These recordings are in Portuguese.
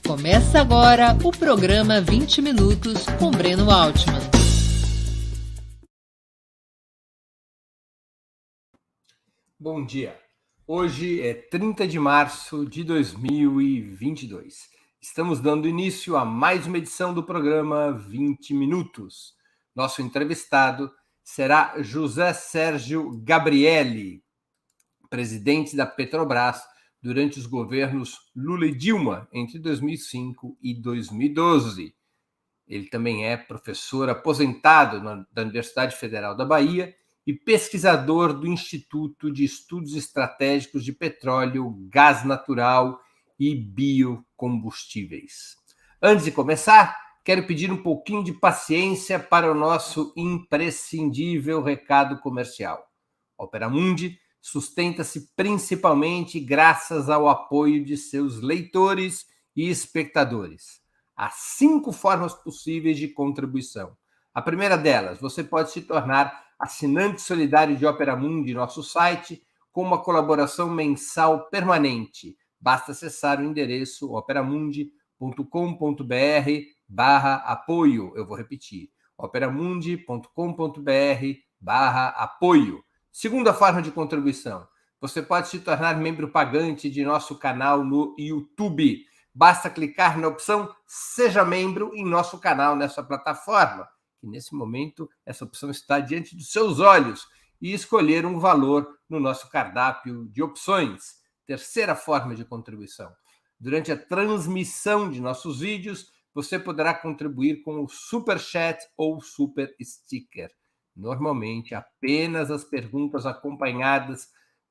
Começa agora o programa 20 Minutos com Breno Altman. Bom dia. Hoje é 30 de março de 2022. Estamos dando início a mais uma edição do programa 20 Minutos. Nosso entrevistado será José Sérgio Gabrielli, presidente da Petrobras durante os governos Lula e Dilma, entre 2005 e 2012. Ele também é professor aposentado da Universidade Federal da Bahia e pesquisador do Instituto de Estudos Estratégicos de Petróleo, Gás Natural e Biocombustíveis. Antes de começar, quero pedir um pouquinho de paciência para o nosso imprescindível recado comercial. Opera Mundi sustenta-se principalmente graças ao apoio de seus leitores e espectadores. Há 5 formas possíveis de contribuição. A primeira delas, você pode se tornar assinante solidário de Opera Mundi, nosso site, com uma colaboração mensal permanente. Basta acessar o endereço operamundi.com.br/apoio. Eu vou repetir, operamundi.com.br/apoio. Segunda forma de contribuição, você pode se tornar membro pagante de nosso canal no YouTube. Basta clicar na opção Seja Membro em nosso canal nessa plataforma, que nesse momento essa opção está diante dos seus olhos, e escolher um valor no nosso cardápio de opções. Terceira forma de contribuição. Durante a transmissão de nossos vídeos, você poderá contribuir com o Super Chat ou Super Sticker. Normalmente, apenas as perguntas acompanhadas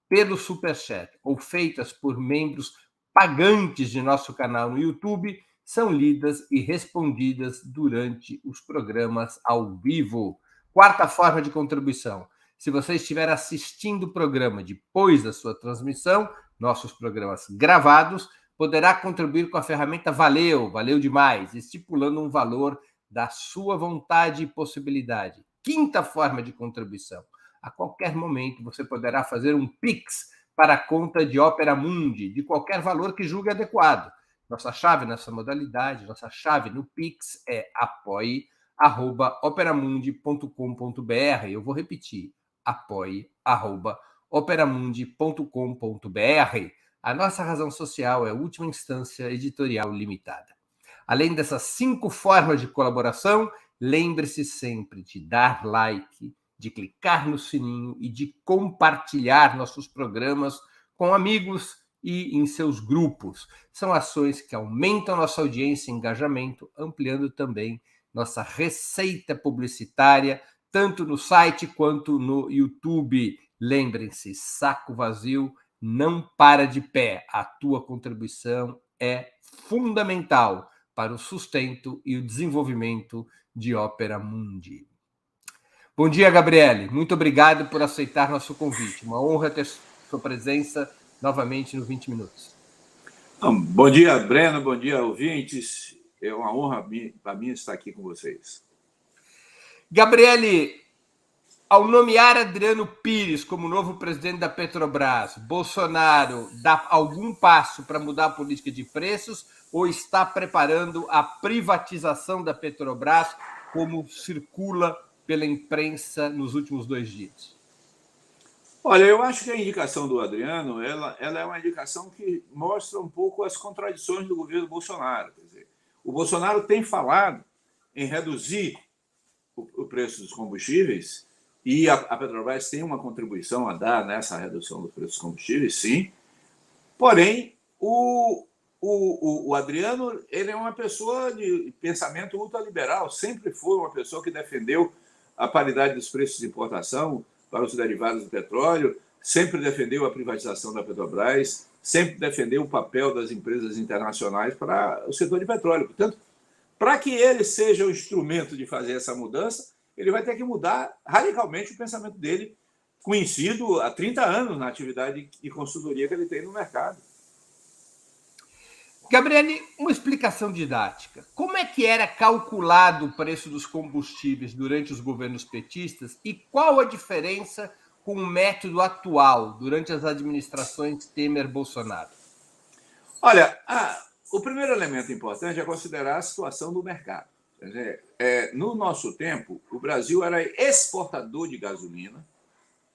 pelo Super Chat ou feitas por membros pagantes de nosso canal no YouTube são lidas e respondidas durante os programas ao vivo. Quarta forma de contribuição. Se você estiver assistindo o programa depois da sua transmissão, nossos programas gravados, poderá contribuir com a ferramenta Valeu demais, estipulando um valor da sua vontade e possibilidade. Quinta forma de contribuição. A qualquer momento você poderá fazer um Pix para a conta de Opera Mundi, de qualquer valor que julgue adequado. Nossa chave nessa modalidade, nossa chave no Pix é apoie@operamundi.com.br. Eu vou repetir, apoie@operamundi.com.br. A nossa razão social é Última Instância Editorial Limitada. Além dessas 5 formas de colaboração, lembre-se sempre de dar like, de clicar no sininho e de compartilhar nossos programas com amigos e em seus grupos. São ações que aumentam nossa audiência e engajamento, ampliando também nossa receita publicitária, tanto no site quanto no YouTube. Lembrem-se, saco vazio não para de pé. A tua contribuição é fundamental para o sustento e o desenvolvimento de Opera Mundi. Bom dia, Gabriele. Muito obrigado por aceitar nosso convite. Uma honra ter sua presença novamente no 20 Minutos. Bom dia, Breno. Bom dia, ouvintes. É uma honra para mim estar aqui com vocês. Gabriele, ao nomear Adriano Pires como novo presidente da Petrobras, Bolsonaro dá algum passo para mudar a política de preços ou está preparando a privatização da Petrobras, como circula pela imprensa nos últimos 2 dias? Olha, eu acho que a indicação do Adriano ela é uma indicação que mostra um pouco as contradições do governo Bolsonaro. Quer dizer, o Bolsonaro tem falado em reduzir o preço dos combustíveis e a Petrobras tem uma contribuição a dar nessa redução do preço dos combustíveis, sim. Porém, o Adriano ele é uma pessoa de pensamento ultraliberal, sempre foi uma pessoa que defendeu a paridade dos preços de importação para os derivados do petróleo, sempre defendeu a privatização da Petrobras, sempre defendeu o papel das empresas internacionais para o setor de petróleo. Portanto, para que ele seja o instrumento de fazer essa mudança, ele vai ter que mudar radicalmente o pensamento dele, conhecido há 30 anos na atividade de consultoria que ele tem no mercado. Gabriele, uma explicação didática. Como é que era calculado o preço dos combustíveis durante os governos petistas e qual a diferença com o método atual durante as administrações Temer-Bolsonaro? Olha, O primeiro elemento importante é considerar a situação do mercado. Quer dizer, no nosso tempo, o Brasil era exportador de gasolina,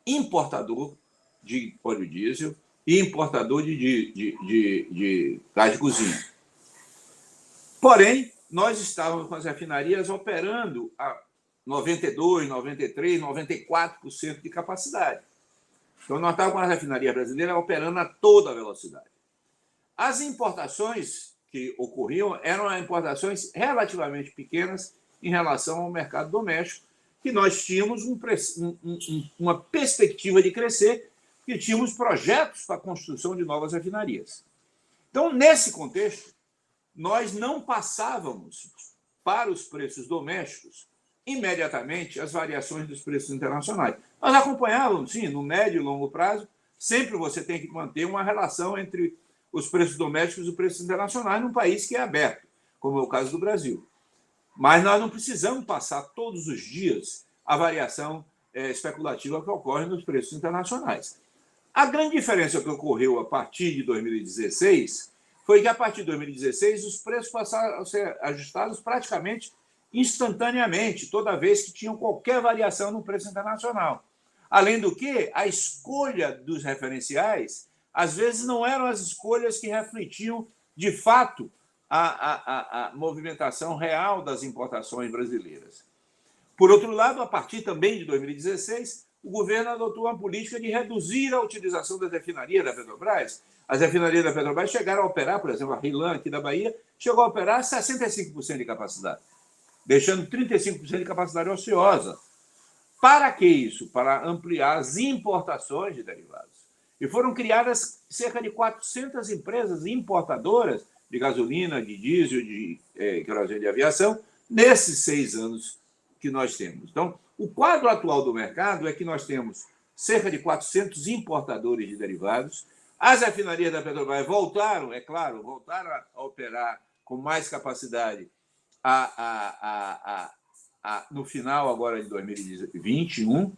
importador de óleo diesel e importador de gás de cozinha. Porém, nós estávamos com as refinarias operando a 92%, 93%, 94% de capacidade. Então, nós estávamos com a refinaria brasileira operando a toda velocidade. As importações que ocorriam eram importações relativamente pequenas em relação ao mercado doméstico, que nós tínhamos uma perspectiva de crescer, que tínhamos projetos para a construção de novas refinarias. Então, nesse contexto, nós não passávamos para os preços domésticos imediatamente as variações dos preços internacionais. Nós acompanhávamos, sim, no médio e longo prazo, sempre você tem que manter uma relação entre os preços domésticos e os preços internacionais num país que é aberto, como é o caso do Brasil. Mas nós não precisamos passar todos os dias a variação especulativa que ocorre nos preços internacionais. A grande diferença que ocorreu a partir de 2016 foi que, a partir de 2016, os preços passaram a ser ajustados praticamente instantaneamente, toda vez que tinham qualquer variação no preço internacional. Além do que, a escolha dos referenciais, às vezes, não eram as escolhas que refletiam, de fato, a movimentação real das importações brasileiras. Por outro lado, a partir também de 2016, o governo adotou uma política de reduzir a utilização das refinarias da Petrobras. As refinarias da Petrobras chegaram a operar, por exemplo, a RLAM, aqui da Bahia, chegou a operar 65% de capacidade, deixando 35% de capacidade ociosa. Para que isso? Para ampliar as importações de derivados. E foram criadas cerca de 400 empresas importadoras de gasolina, de diesel, de querosene de aviação, nesses 6 anos que nós temos. Então, o quadro atual do mercado é que nós temos cerca de 400 importadores de derivados. As refinarias da Petrobras voltaram, é claro, voltaram a operar com mais capacidade no final agora de 2021.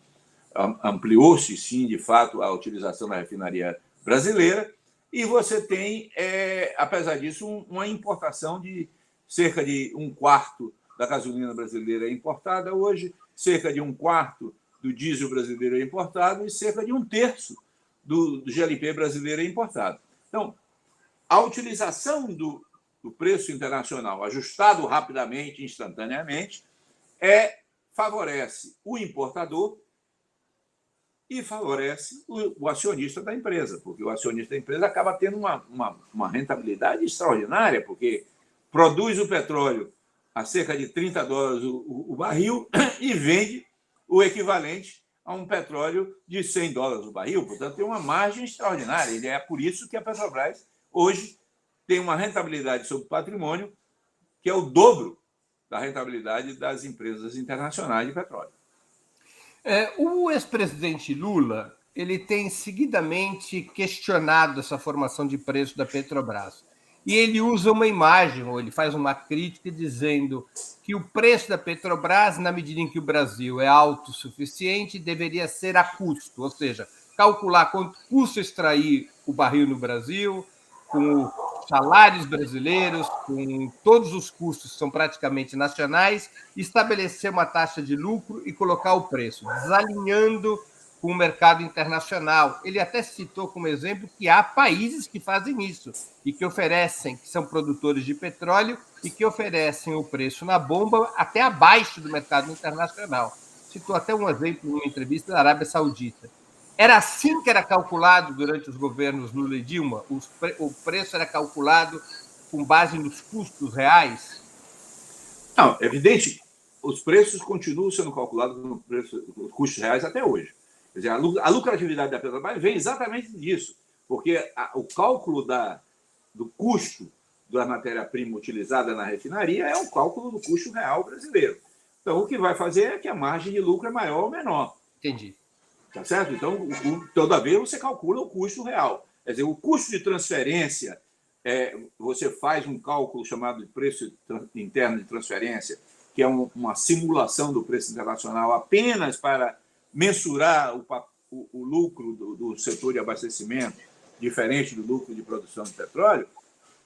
Ampliou-se, sim, de fato, a utilização da refinaria brasileira, e você tem, apesar disso, uma importação de cerca de 1/4 da gasolina brasileira importada hoje, cerca de 1/4 do diesel brasileiro importado e cerca de 1/3 do GLP brasileiro importado. Então, a utilização do preço internacional ajustado rapidamente, instantaneamente, favorece o importador e favorece o acionista da empresa, porque o acionista da empresa acaba tendo uma rentabilidade extraordinária, porque produz o petróleo a cerca de $30 o barril e vende o equivalente a um petróleo de $100 o barril. Portanto, tem uma margem extraordinária. E é por isso que a Petrobras hoje tem uma rentabilidade sobre o patrimônio que é o dobro da rentabilidade das empresas internacionais de petróleo. O ex-presidente Lula ele tem seguidamente questionado essa formação de preço da Petrobras. E ele usa uma imagem, ou ele faz uma crítica dizendo que o preço da Petrobras, na medida em que o Brasil é autossuficiente, deveria ser a custo, ou seja, calcular quanto custa extrair o barril no Brasil, com os salários brasileiros, com todos os custos que são praticamente nacionais, estabelecer uma taxa de lucro e colocar o preço, desalinhando com o mercado internacional. Ele até citou como exemplo que há países que fazem isso e que oferecem, que são produtores de petróleo e que oferecem o preço na bomba até abaixo do mercado internacional. Citou até um exemplo numa entrevista da Arábia Saudita. Era assim que era calculado durante os governos Lula e Dilma? O preço era calculado com base nos custos reais? Não, é evidente, os preços continuam sendo calculados nos custos reais até hoje. Quer dizer, a lucratividade da Petrobras vem exatamente disso, porque o cálculo do custo da matéria-prima utilizada na refinaria é um cálculo do custo real brasileiro. Então, o que vai fazer é que a margem de lucro é maior ou menor. Entendi. Tá certo? Então, toda vez você calcula o custo real. Quer dizer, o custo de transferência, você faz um cálculo chamado de preço interno de transferência, que é uma simulação do preço internacional apenas para mensurar o lucro do setor de abastecimento, diferente do lucro de produção de petróleo.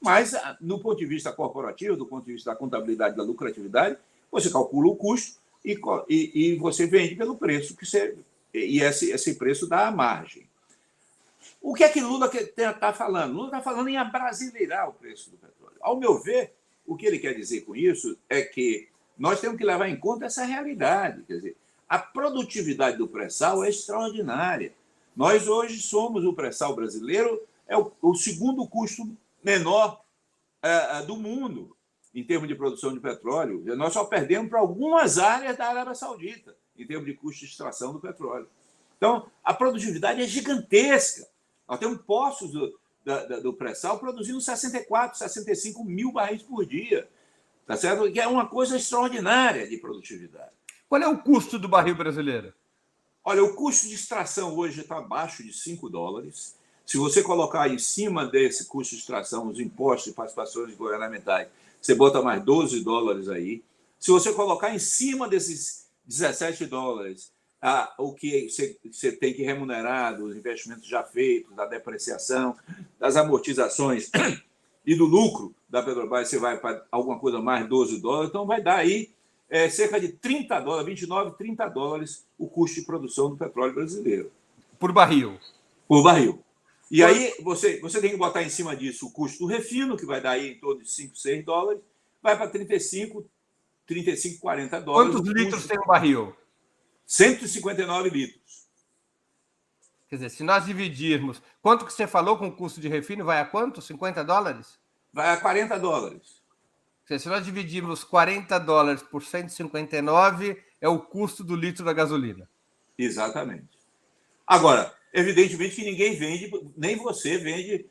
Mas, no ponto de vista corporativo, do ponto de vista da contabilidade da lucratividade, você calcula o custo e você vende pelo preço que você. E esse preço dá a margem. O que é que Lula está falando? Lula está falando em abrasileirar o preço do petróleo. Ao meu ver, o que ele quer dizer com isso é que nós temos que levar em conta essa realidade. Quer dizer, a produtividade do pré-sal é extraordinária. Nós hoje somos o pré-sal brasileiro, é o segundo custo menor do mundo em termos de produção de petróleo. Nós só perdemos para algumas áreas da Arábia Saudita em termos de custo de extração do petróleo. Então, a produtividade é gigantesca. Nós temos poços do pré-sal produzindo 64, 65 mil barris por dia, tá certo? Que é uma coisa extraordinária de produtividade. Qual é o custo do barril brasileiro? Olha, o custo de extração hoje está abaixo de $5. Se você colocar em cima desse custo de extração os impostos e participações governamentais, você bota mais $12 aí. Se você colocar em cima desses $17, o que você tem que remunerar dos investimentos já feitos, da depreciação, das amortizações e do lucro da Petrobras, você vai para alguma coisa mais $12, então vai dar aí cerca de $30, 29, $30 o custo de produção do petróleo brasileiro. Por barril. Por barril. E aí você tem que botar em cima disso o custo do refino, que vai dar aí em torno de $5, $6, vai para 35, $40. Quantos litros tem um barril? 159 litros. Quer dizer, se nós dividirmos... Quanto que você falou com o custo de refino, vai a quanto? $50? Vai a $40. Quer dizer, se nós dividirmos $40 por 159, é o custo do litro da gasolina. Exatamente. Agora, evidentemente que ninguém vende, nem você vende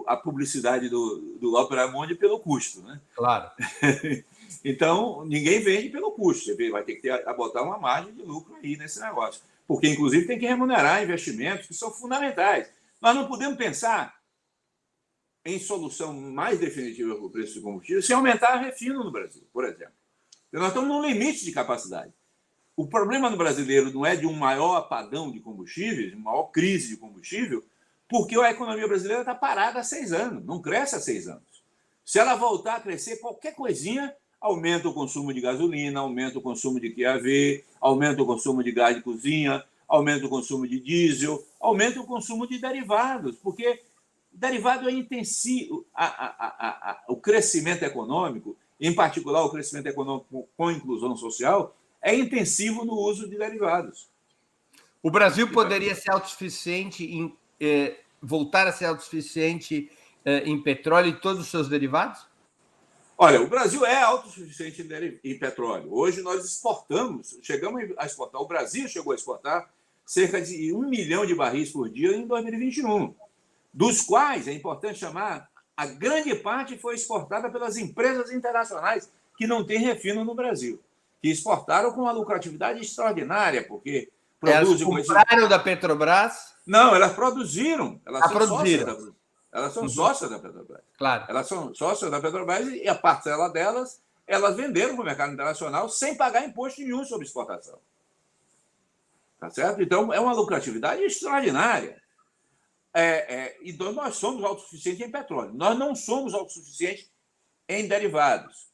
a publicidade do Opera Mundi pelo custo, né? Claro. Então, ninguém vende pelo custo. Você vai ter que botar uma margem de lucro aí nesse negócio. Porque, inclusive, tem que remunerar investimentos que são fundamentais. Nós não podemos pensar em solução mais definitiva para o preço do combustível sem aumentar a refino no Brasil, por exemplo. Nós estamos num limite de capacidade. O problema no brasileiro não é de um maior apagão de combustíveis, de uma maior crise de combustível, porque a economia brasileira está parada há 6 anos, não cresce há 6 anos. Se ela voltar a crescer, qualquer coisinha aumenta o consumo de gasolina, aumenta o consumo de QAV, aumenta o consumo de gás de cozinha, aumenta o consumo de diesel, aumenta o consumo de derivados, porque derivado é intensivo. O crescimento econômico, em particular o crescimento econômico com inclusão social, é intensivo no uso de derivados. O Brasil poderia ser autossuficiente voltar a ser autossuficiente em petróleo e todos os seus derivados? Olha, o Brasil é autossuficiente em petróleo. Hoje nós chegamos a exportar, o Brasil chegou a exportar cerca de 1 milhão de barris por dia em 2021, dos quais, é importante chamar, a grande parte foi exportada pelas empresas internacionais que não têm refino no Brasil, que exportaram com uma lucratividade extraordinária, porque produzem... Elas compraram da Petrobras? Não, elas produziram. Produziram. Elas são sócias da Petrobras. Claro. Elas são sócias da Petrobras e a parcela delas, elas venderam para o mercado internacional sem pagar imposto nenhum sobre exportação. Tá certo? Então, é uma lucratividade extraordinária. E nós somos autossuficientes em petróleo. Nós não somos autossuficientes em derivados.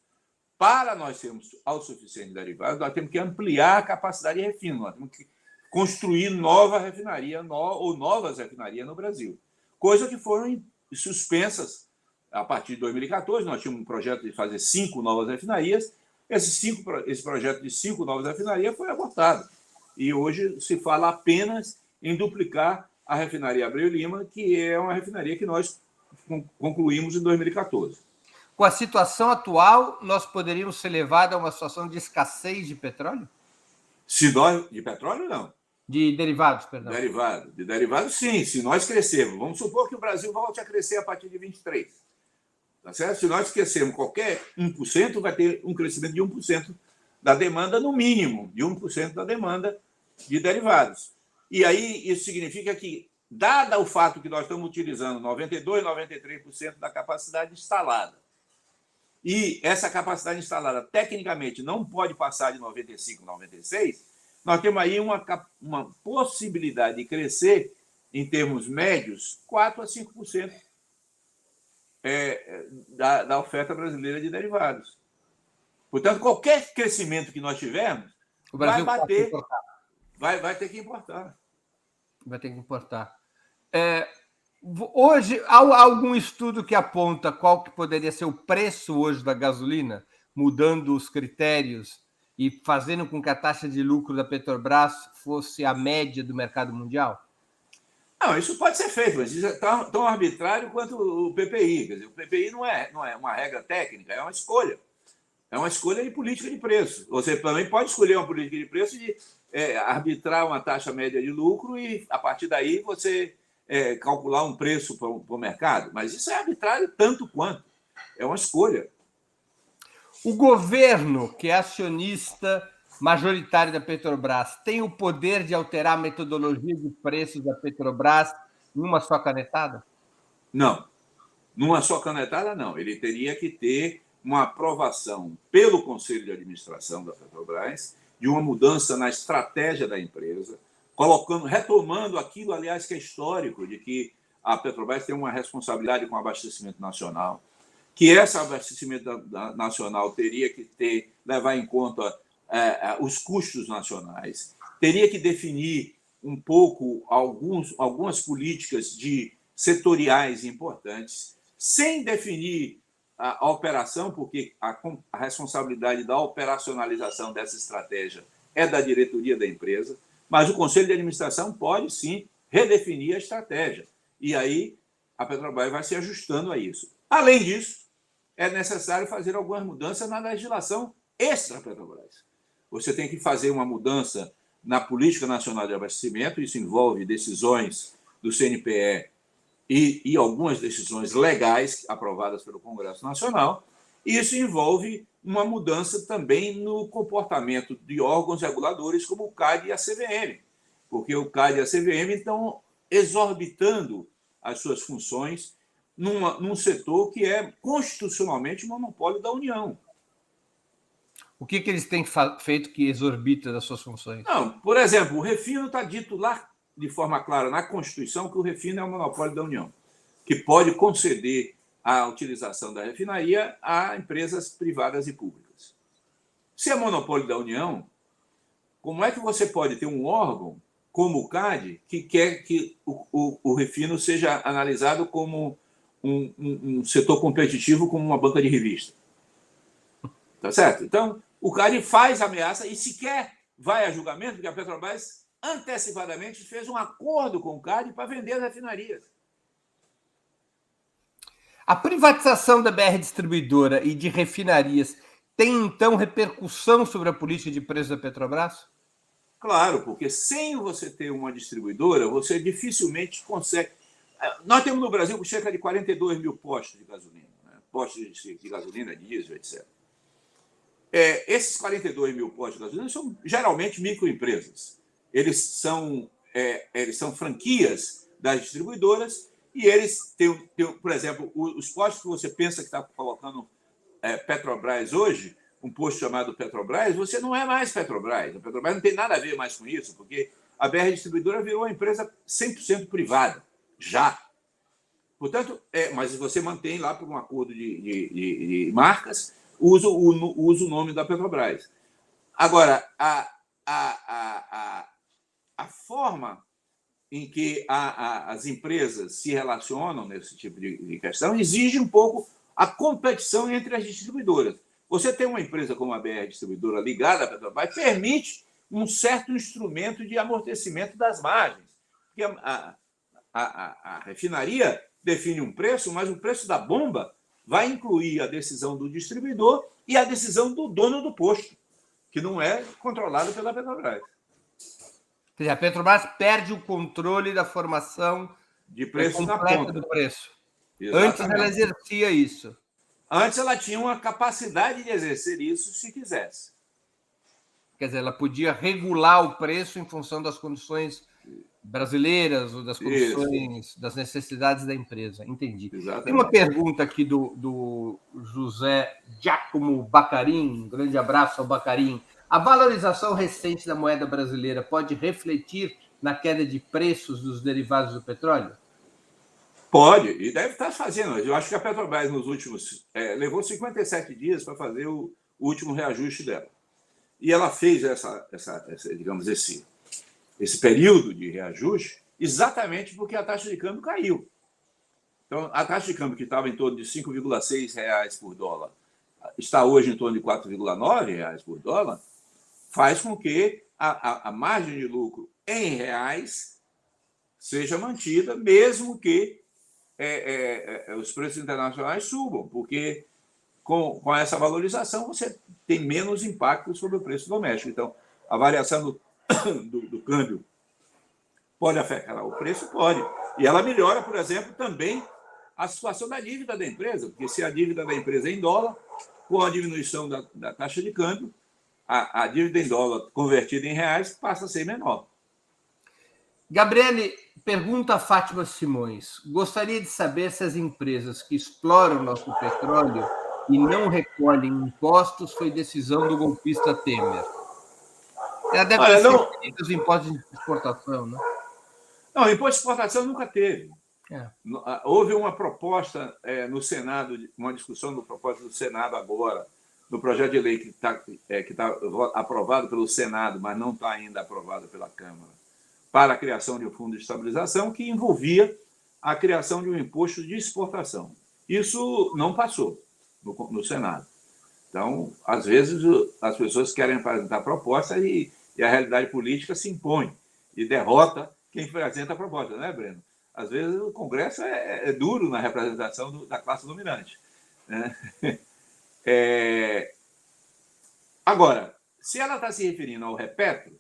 Para nós sermos autossuficientes em derivados, nós temos que ampliar a capacidade de refino. Nós temos que construir nova refinaria ou novas refinarias no Brasil. Coisa que foram suspensas a partir de 2014. Nós tínhamos um projeto de fazer 5 novas refinarias. Esse projeto de 5 novas refinarias foi abortado. E hoje se fala apenas em duplicar a refinaria Abreu Lima, que é uma refinaria que nós concluímos em 2014. Com a situação atual, nós poderíamos ser levados a uma situação de escassez de petróleo? De petróleo, não. De derivados, perdão. De derivados, sim. Se nós crescermos, vamos supor que o Brasil volte a crescer a partir de 23. Tá certo? Se nós crescermos qualquer 1%, vai ter um crescimento de 1% da demanda, no mínimo, de 1% da demanda de derivados. E aí isso significa que, dado o fato que nós estamos utilizando 92%, 93% da capacidade instalada, e essa capacidade instalada, tecnicamente, não pode passar de 95%, 96%, nós temos aí uma possibilidade de crescer, em termos médios, 4% a 5%. da oferta brasileira de derivados. Portanto, qualquer crescimento que nós tivermos, O Brasil vai bater, vai ter que importar. Vai ter que importar. Hoje, há algum estudo que aponta qual que poderia ser o preço hoje da gasolina, mudando os critérios e fazendo com que a taxa de lucro da Petrobras fosse a média do mercado mundial? Não, isso pode ser feito, mas isso é tão arbitrário quanto o PPI. Quer dizer, o PPI não é uma regra técnica, é uma escolha. É uma escolha de política de preço. Você também pode escolher uma política de preço de arbitrar uma taxa média de lucro e, a partir daí, você calcular um preço para o mercado. Mas isso é arbitrário tanto quanto. É uma escolha. O governo, que é acionista majoritário da Petrobras, tem o poder de alterar a metodologia de preços da Petrobras numa só canetada? Não. Numa só canetada, não. Ele teria que ter uma aprovação pelo Conselho de Administração da Petrobras de uma mudança na estratégia da empresa, retomando aquilo, aliás, que é histórico, de que a Petrobras tem uma responsabilidade com o abastecimento nacional, que esse abastecimento nacional teria que levar em conta os custos nacionais, teria que definir um pouco algumas políticas setoriais importantes, sem definir a operação, porque a responsabilidade da operacionalização dessa estratégia é da diretoria da empresa, mas o Conselho de Administração pode, sim, redefinir a estratégia. E aí a Petrobras vai se ajustando a isso. Além disso, é necessário fazer algumas mudanças na legislação extra-Petrobras. Você tem que fazer uma mudança na Política Nacional de Abastecimento, isso envolve decisões do CNPE e algumas decisões legais aprovadas pelo Congresso Nacional, e isso envolve uma mudança também no comportamento de órgãos reguladores como o CAD e a CVM, porque o CAD e a CVM estão exorbitando as suas funções num setor que é constitucionalmente monopólio da União. O que eles têm feito que exorbita das suas funções? Não, por exemplo, o refino está dito lá de forma clara na Constituição que o refino é um monopólio da União, que pode conceder a utilização da refinaria a empresas privadas e públicas. Se é monopólio da União, como é que você pode ter um órgão como o CAD que quer que o refino seja analisado como um setor competitivo, como uma banca de revista? Tá certo? Então, o CAD faz ameaça e sequer vai a julgamento, porque a Petrobras antecipadamente fez um acordo com o CAD para vender as refinarias. A privatização da BR Distribuidora e de refinarias tem, então, repercussão sobre a política de preços da Petrobras? Claro, porque sem você ter uma distribuidora, você dificilmente consegue... Nós temos no Brasil cerca de 42 mil postos de gasolina, né? Postos de gasolina, diesel, etc. Esses 42 mil postos de gasolina são geralmente microempresas. Eles são franquias das distribuidoras e eles têm, por exemplo, os postos que você pensa que está colocando Petrobras hoje, um posto chamado Petrobras, você não é mais Petrobras. A Petrobras não tem nada a ver mais com isso, porque a BR Distribuidora virou uma empresa 100% privada, já. Portanto, mas você mantém lá por um acordo de marcas, usa o nome da Petrobras. Agora, a forma em que as empresas se relacionam nesse tipo de questão exige um pouco a competição entre as distribuidoras. Você tem uma empresa como a BR Distribuidora ligada à Petrobras, permite um certo instrumento de amortecimento das margens. Porque a refinaria define um preço, mas o preço da bomba vai incluir a decisão do distribuidor e a decisão do dono do posto, que não é controlado pela Petrobras. Quer dizer, a Petrobras perde o controle da formação de preço completa do preço. Exatamente. Antes ela exercia isso. Antes ela tinha uma capacidade de exercer isso se quisesse. Quer dizer, ela podia regular o preço em função das condições brasileiras ou das condições, das necessidades da empresa. Entendi. Exatamente. Tem uma pergunta aqui do José Giacomo Bacarin. Um grande abraço ao Bacarin. A valorização recente da moeda brasileira pode refletir na queda de preços dos derivados do petróleo? Pode, e deve estar fazendo. Eu acho que a Petrobras, nos últimos... levou 57 dias para fazer o último reajuste dela. E ela fez digamos, esse período de reajuste exatamente porque a taxa de câmbio caiu. Então, a taxa de câmbio que estava em torno de R$ 5,6 por dólar está hoje em torno de R$ 4,9 por dólar, faz com que a margem de lucro em reais seja mantida, mesmo que os preços internacionais subam, porque com essa valorização você tem menos impacto sobre o preço doméstico. Então, a variação do câmbio pode afetar o preço? Pode. E ela melhora, por exemplo, também a situação da dívida da empresa, porque se a dívida da empresa é em dólar, com a diminuição da taxa de câmbio, a dívida em dólar convertida em reais passa a ser menor. Gabriele, pergunta a Fátima Simões. Gostaria de saber se as empresas que exploram nosso petróleo e não recolhem impostos foi decisão do golpista Temer. Ela deve ter sido os impostos de exportação, né? Não, imposto de exportação nunca teve. Houve uma proposta no Senado, uma discussão do propósito do Senado agora, no projeto de lei que está aprovado pelo Senado, mas não está ainda aprovado pela Câmara, para a criação de um fundo de estabilização que envolvia a criação de um imposto de exportação. Isso não passou no Senado. Então, às vezes, as pessoas querem apresentar propostas e a realidade política se impõe e derrota quem apresenta a proposta, né, Breno? Às vezes, o Congresso é duro na representação da classe dominante. Agora, se ela está se referindo ao Repetro,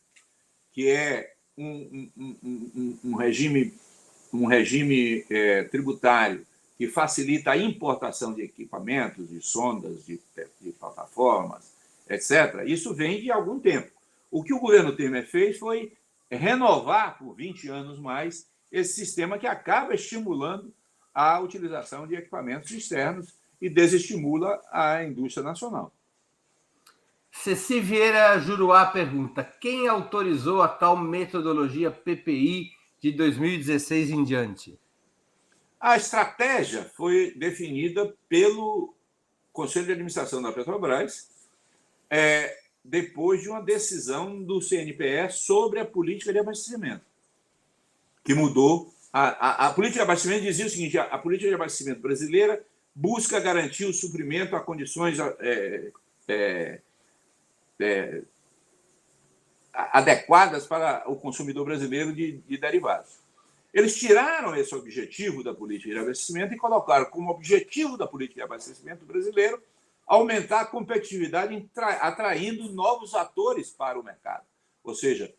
que é um regime tributário que facilita a importação de equipamentos, de sondas, de plataformas, etc., isso vem de algum tempo. O que o governo Temer fez foi renovar por 20 anos mais esse sistema que acaba estimulando a utilização de equipamentos externos e desestimula a indústria nacional. Ceci Vieira Juruá pergunta: quem autorizou a tal metodologia PPI de 2016 em diante? A estratégia foi definida pelo Conselho de Administração da Petrobras depois de uma decisão do CNPE sobre a política de abastecimento, que mudou. A política de abastecimento dizia o seguinte: a política de abastecimento brasileira busca garantir o suprimento a condições adequadas para o consumidor brasileiro de derivados. Eles tiraram esse objetivo da política de abastecimento e colocaram como objetivo da política de abastecimento brasileiro aumentar a competitividade atraindo novos atores para o mercado, ou seja,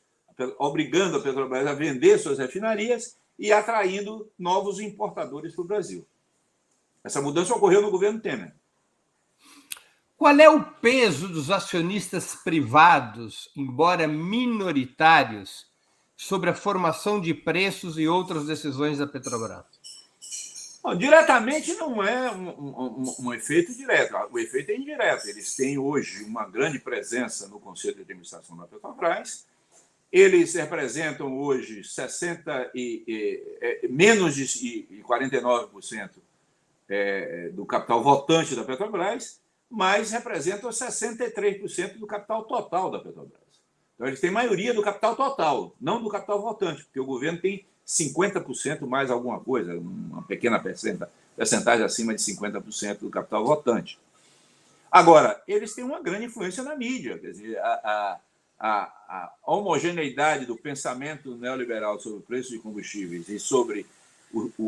obrigando a Petrobras a vender suas refinarias e atraindo novos importadores para o Brasil. Essa mudança ocorreu no governo Temer. Qual é o peso dos acionistas privados, embora minoritários, sobre a formação de preços e outras decisões da Petrobras? Bom, diretamente não é um efeito direto, o efeito é indireto. Eles têm hoje uma grande presença no Conselho de Administração da Petrobras, eles representam hoje menos de 49% do capital votante da Petrobras, mas representam 63% do capital total da Petrobras. Então, eles têm maioria do capital total, não do capital votante, porque o governo tem 50% mais alguma coisa, uma pequena percentagem acima de 50% do capital votante. Agora, eles têm uma grande influência na mídia, quer dizer, a homogeneidade do pensamento neoliberal sobre o preço de combustíveis e sobre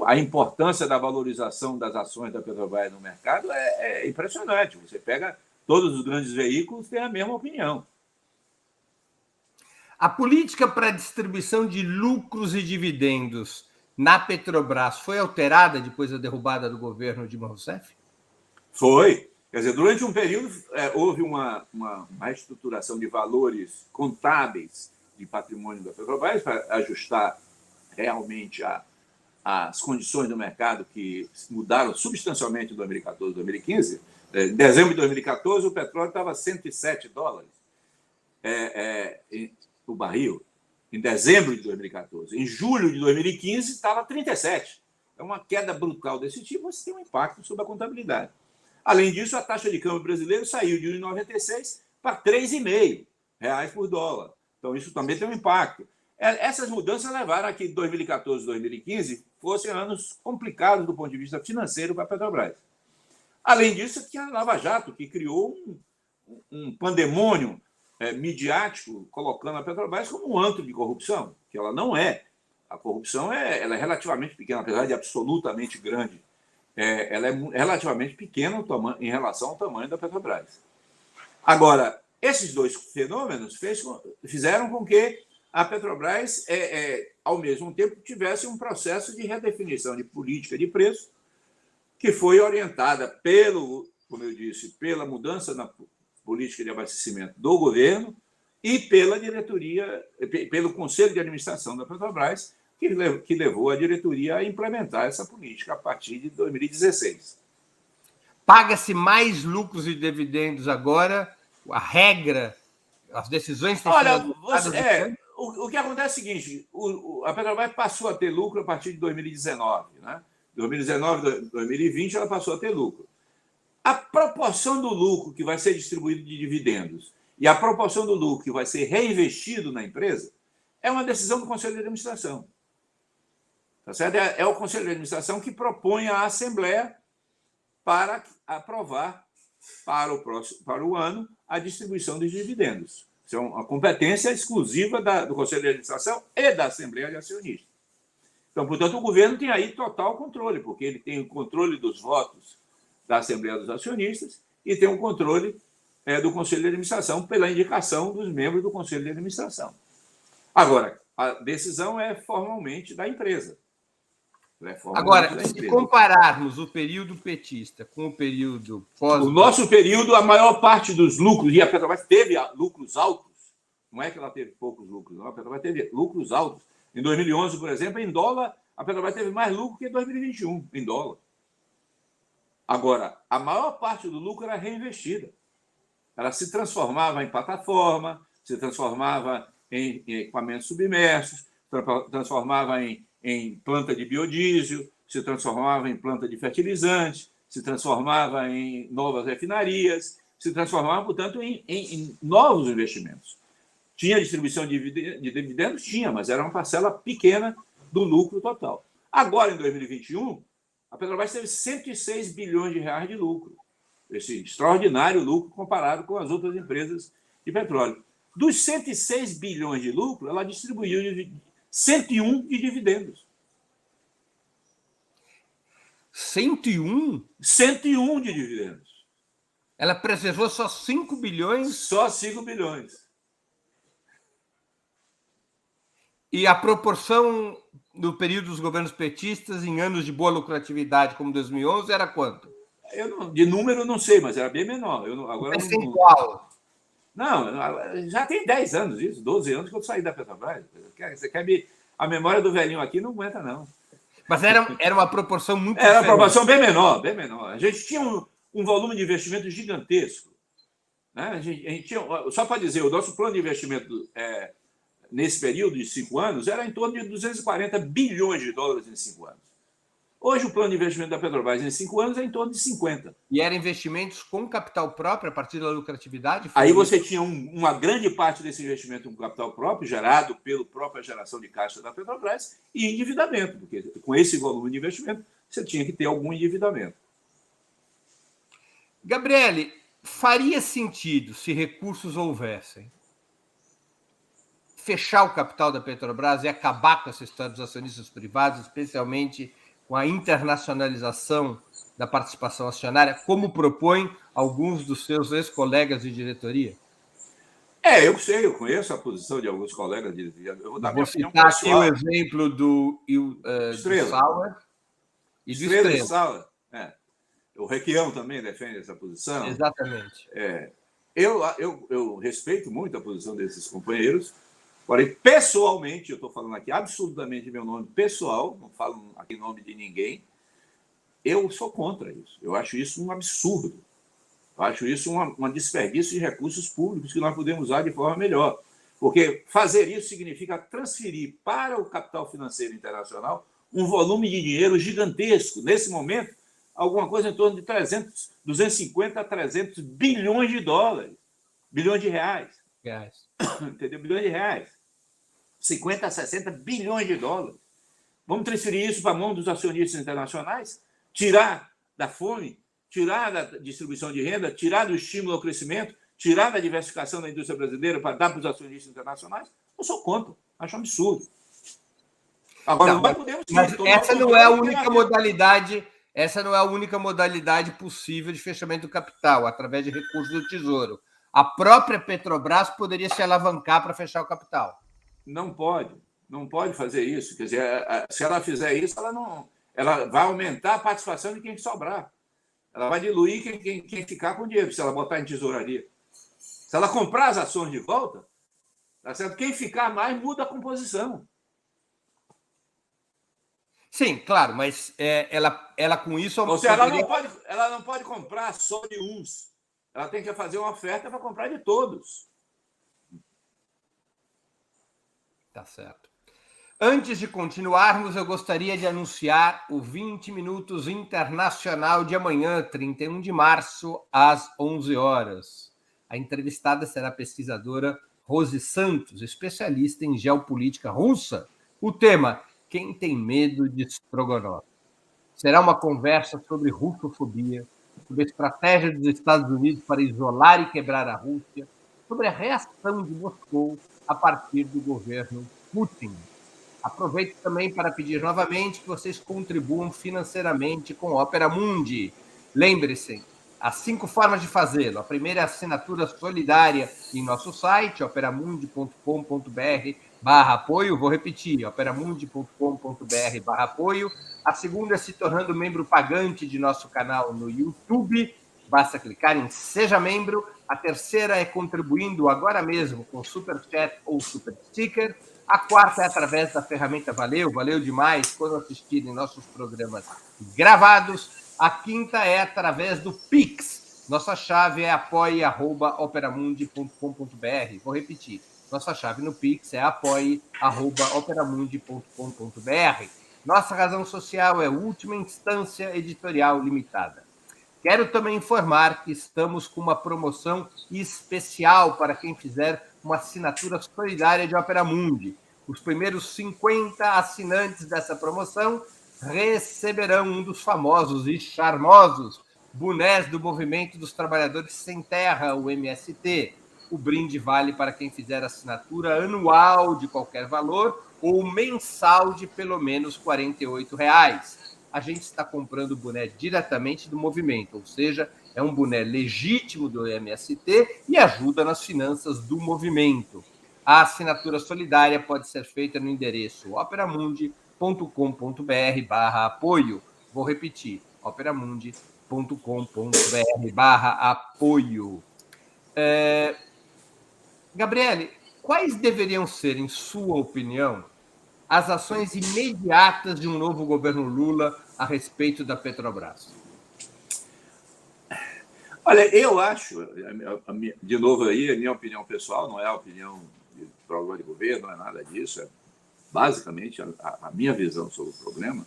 a importância da valorização das ações da Petrobras no mercado é impressionante. Você pega todos os grandes veículos, têm a mesma opinião. A política para a distribuição de lucros e dividendos na Petrobras foi alterada depois da derrubada do governo Dilma Rousseff? Foi. Quer dizer, durante um período houve uma reestruturação de valores contábeis de patrimônio da Petrobras para ajustar realmente as condições do mercado que mudaram substancialmente em 2014 e 2015. Em dezembro de 2014, o petróleo estava a $107 o barril, em dezembro de 2014. Em julho de 2015, estava 37. uma queda brutal desse tipo, você tem um impacto sobre a contabilidade. Além disso, a taxa de câmbio brasileiro saiu de 1,96 para R$ 3,5 por dólar. Então, isso também tem um impacto. Essas mudanças levaram a que 2014 e 2015 fossem anos complicados do ponto de vista financeiro para a Petrobras. Além disso, tinha a Lava Jato, que criou um pandemônio midiático, colocando a Petrobras como um antro de corrupção, que ela não é. A corrupção ela é relativamente pequena, apesar de absolutamente grande. Ela é relativamente pequena em relação ao tamanho da Petrobras. Agora, esses dois fenômenos fizeram com que a Petrobras, ao mesmo tempo, tivesse um processo de redefinição de política de preço, que foi orientada como eu disse, pela mudança na política de abastecimento do governo e pela diretoria, pelo Conselho de Administração da Petrobras, que levou a diretoria a implementar essa política a partir de 2016. Paga-se mais lucros e dividendos agora? A regra, as decisões têm sido o que acontece é o seguinte, a Petrobras passou a ter lucro a partir de 2019, né? 2019, 2020, ela passou a ter lucro. A proporção do lucro que vai ser distribuído de dividendos e a proporção do lucro que vai ser reinvestido na empresa é uma decisão do Conselho de Administração. Tá certo? É o Conselho de Administração que propõe à Assembleia para aprovar para o ano a distribuição dos dividendos. Isso é uma competência exclusiva do Conselho de Administração e da Assembleia de Acionistas. Então, portanto, o governo tem aí total controle, porque ele tem o controle dos votos da Assembleia dos Acionistas e tem o controle do Conselho de Administração pela indicação dos membros do Conselho de Administração. Agora, a decisão é formalmente da empresa. Agora, se compararmos o período petista com o período pós... O nosso período, a maior parte dos lucros, e a Petrobras teve lucros altos, não é que ela teve poucos lucros, não, a Petrobras teve lucros altos. Em 2011, por exemplo, em dólar, a Petrobras teve mais lucro que em 2021, em dólar. Agora, a maior parte do lucro era reinvestida. Ela se transformava em plataforma, se transformava em equipamentos submersos, transformava em planta de biodiesel, se transformava em planta de fertilizante, se transformava em novas refinarias, se transformava, portanto, em novos investimentos. Tinha distribuição de dividendos? Tinha, mas era uma parcela pequena do lucro total. Agora, em 2021, a Petrobras teve 106 bilhões de reais de lucro. Esse extraordinário lucro comparado com as outras empresas de petróleo. Dos 106 bilhões de lucro, ela distribuiu 101 de dividendos. 101? 101 de dividendos. Ela preservou só 5 bilhões? Só 5 bilhões. E a proporção no período dos governos petistas, em anos de boa lucratividade, como 2011, era quanto? De número eu não sei, mas era bem menor. Percentual. Não, já tem 10 anos isso, 12 anos que eu saí da Petrobras. Você quer me... A memória do velhinho aqui não aguenta, não. Mas era uma proporção muito Era uma proporção bem menor, bem menor. A gente tinha um volume de investimento gigantesco. Né? A gente tinha, só para dizer, o nosso plano de investimento nesse período de 5 anos era em torno de 240 bilhões de dólares em 5 anos. Hoje, o plano de investimento da Petrobras em 5 anos é em torno de 50. E eram investimentos com capital próprio, a partir da lucratividade? Aí você tinha uma grande parte desse investimento com capital próprio, gerado pela própria geração de caixa da Petrobras, e endividamento, porque com esse volume de investimento, você tinha que ter algum endividamento. Gabriele, faria sentido, se recursos houvessem, fechar o capital da Petrobras e acabar com essa história dos acionistas privados, especialmente com a internacionalização da participação acionária, como propõem alguns dos seus ex-colegas de diretoria? Eu sei, eu conheço a posição de alguns colegas de diretoria. Eu vou citar aqui o exemplo do Sauer e do Estrela. O Requião também defende essa posição. Exatamente. Eu respeito muito a posição desses companheiros. Porém, pessoalmente, eu estou falando aqui absolutamente meu nome pessoal, não falo aqui em nome de ninguém, eu sou contra isso. Eu acho isso um absurdo. Eu acho isso um desperdício de recursos públicos que nós podemos usar de forma melhor. Porque fazer isso significa transferir para o capital financeiro internacional um volume de dinheiro gigantesco. Nesse momento, alguma coisa em torno de 250 a 300 bilhões de dólares, bilhões de reais. Entendeu? Bilhões de reais. 50 a 60 bilhões de dólares. Vamos transferir isso para a mão dos acionistas internacionais, tirar da fome, tirar da distribuição de renda, tirar do estímulo ao crescimento, tirar da diversificação da indústria brasileira para dar para os acionistas internacionais? Eu sou contra, acho um absurdo. Agora, não, mas essa não é a única modalidade, essa não é a única modalidade possível de fechamento do capital, através de recursos do Tesouro. A própria Petrobras poderia se alavancar para fechar o capital. Não pode fazer isso. Quer dizer, se ela fizer isso, ela vai aumentar a participação de quem sobrar. Ela vai diluir quem ficar com dinheiro, se ela botar em tesouraria. Se ela comprar as ações de volta, tá certo? Quem ficar mais muda a composição. Sim, claro, mas ela com isso... Ou seja, ela não pode comprar só de uns. Ela tem que fazer uma oferta para comprar de todos. Tá certo. Antes de continuarmos, eu gostaria de anunciar o 20 Minutos Internacional de amanhã, 31 de março, às 11 horas. A entrevistada será a pesquisadora Rose Santos, especialista em geopolítica russa. O tema: quem tem medo de Stroganov? Será uma conversa sobre russofobia, sobre a estratégia dos Estados Unidos para isolar e quebrar a Rússia, sobre a reação de Moscou a partir do governo Putin. Aproveito também para pedir novamente que vocês contribuam financeiramente com Opera Mundi. Lembre-se, há 5 formas de fazê-lo. A primeira é a assinatura solidária em nosso site, operamundi.com.br/apoio. Vou repetir, operamundi.com.br/apoio. A segunda é se tornando membro pagante de nosso canal no YouTube. Basta clicar em Seja Membro. A terceira é contribuindo agora mesmo com Super Chat ou Super Sticker. A quarta é através da ferramenta Valeu demais quando assistirem nossos programas gravados. A quinta é através do Pix. Nossa chave é apoie@operamundi.com.br. Vou repetir. Nossa chave no Pix é apoie@operamundi.com.br. Nossa razão social é Última Instância Editorial Limitada. Quero também informar que estamos com uma promoção especial para quem fizer uma assinatura solidária de Opera Mundi. Os primeiros 50 assinantes dessa promoção receberão um dos famosos e charmosos bonés do Movimento dos Trabalhadores Sem Terra, o MST. O brinde vale para quem fizer assinatura anual de qualquer valor ou mensal de pelo menos R$ 48. A gente está comprando o boné diretamente do movimento, ou seja, é um boné legítimo do MST e ajuda nas finanças do movimento. A assinatura solidária pode ser feita no endereço operamundi.com.br/apoio. Vou repetir, operamundi.com.br/apoio. Gabriele, quais deveriam ser, em sua opinião, as ações imediatas de um novo governo Lula a respeito da Petrobras? Olha, eu acho, de novo aí, a minha opinião pessoal, não é a opinião de programa de governo, não é nada disso, é basicamente a minha visão sobre o problema,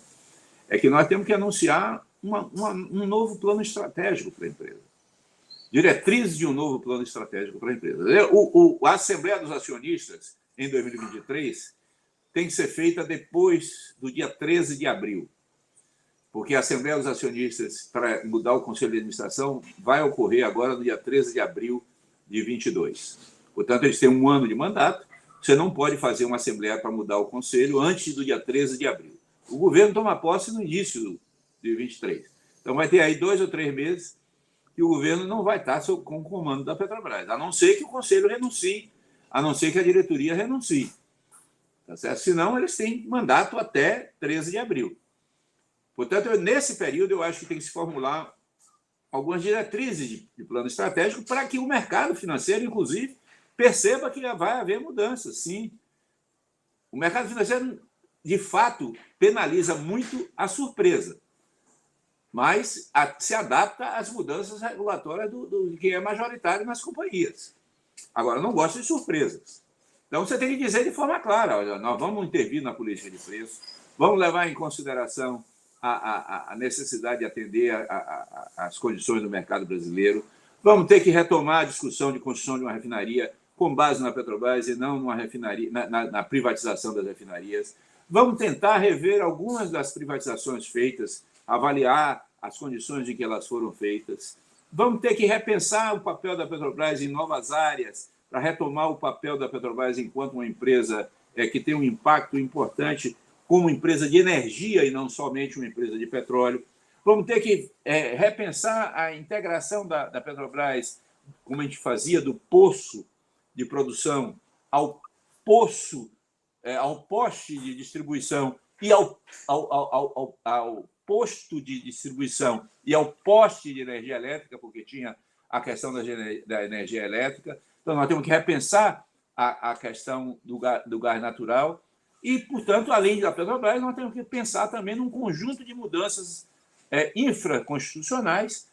é que nós temos que anunciar um novo plano estratégico para a empresa. Diretrizes de um novo plano estratégico para a empresa. A Assembleia dos Acionistas, em 2023, tem que ser feita depois do dia 13 de abril, porque a Assembleia dos Acionistas, para mudar o Conselho de Administração, vai ocorrer agora no dia 13 de abril de 22. Portanto, eles têm 1 ano de mandato, você não pode fazer uma Assembleia para mudar o Conselho antes do dia 13 de abril. O governo toma posse no início de 23. Então, vai ter aí 2 ou 3 meses que o governo não vai estar com o comando da Petrobras, a não ser que o Conselho renuncie, a não ser que a diretoria renuncie. Tá certo? Senão, eles têm mandato até 13 de abril. Portanto, nesse período, eu acho que tem que se formular algumas diretrizes de plano estratégico para que o mercado financeiro, inclusive, perceba que vai haver mudanças, sim. O mercado financeiro, de fato, penaliza muito a surpresa, mas se adapta às mudanças regulatórias do que é majoritário nas companhias. Agora, não gosta de surpresas. Então, você tem que dizer de forma clara, olha, nós vamos intervir na política de preço, Vamos levar em consideração a necessidade de atender às condições do mercado brasileiro. Vamos ter que retomar a discussão de construção de uma refinaria com base na Petrobras e não numa refinaria, na privatização das refinarias. Vamos tentar rever algumas das privatizações feitas, avaliar as condições em que elas foram feitas. Vamos ter que repensar o papel da Petrobras em novas áreas, para retomar o papel da Petrobras enquanto uma empresa que tem um impacto importante como empresa de energia e não somente uma empresa de petróleo. Vamos ter que repensar a integração da Petrobras, como a gente fazia, do poço de produção ao poço, ao poste de distribuição e ao posto de distribuição e ao poste de energia elétrica, porque tinha a questão da energia elétrica. Então, nós temos que repensar a questão do gás natural e, portanto, além da Petrobras, nós temos que pensar também num conjunto de mudanças infraconstitucionais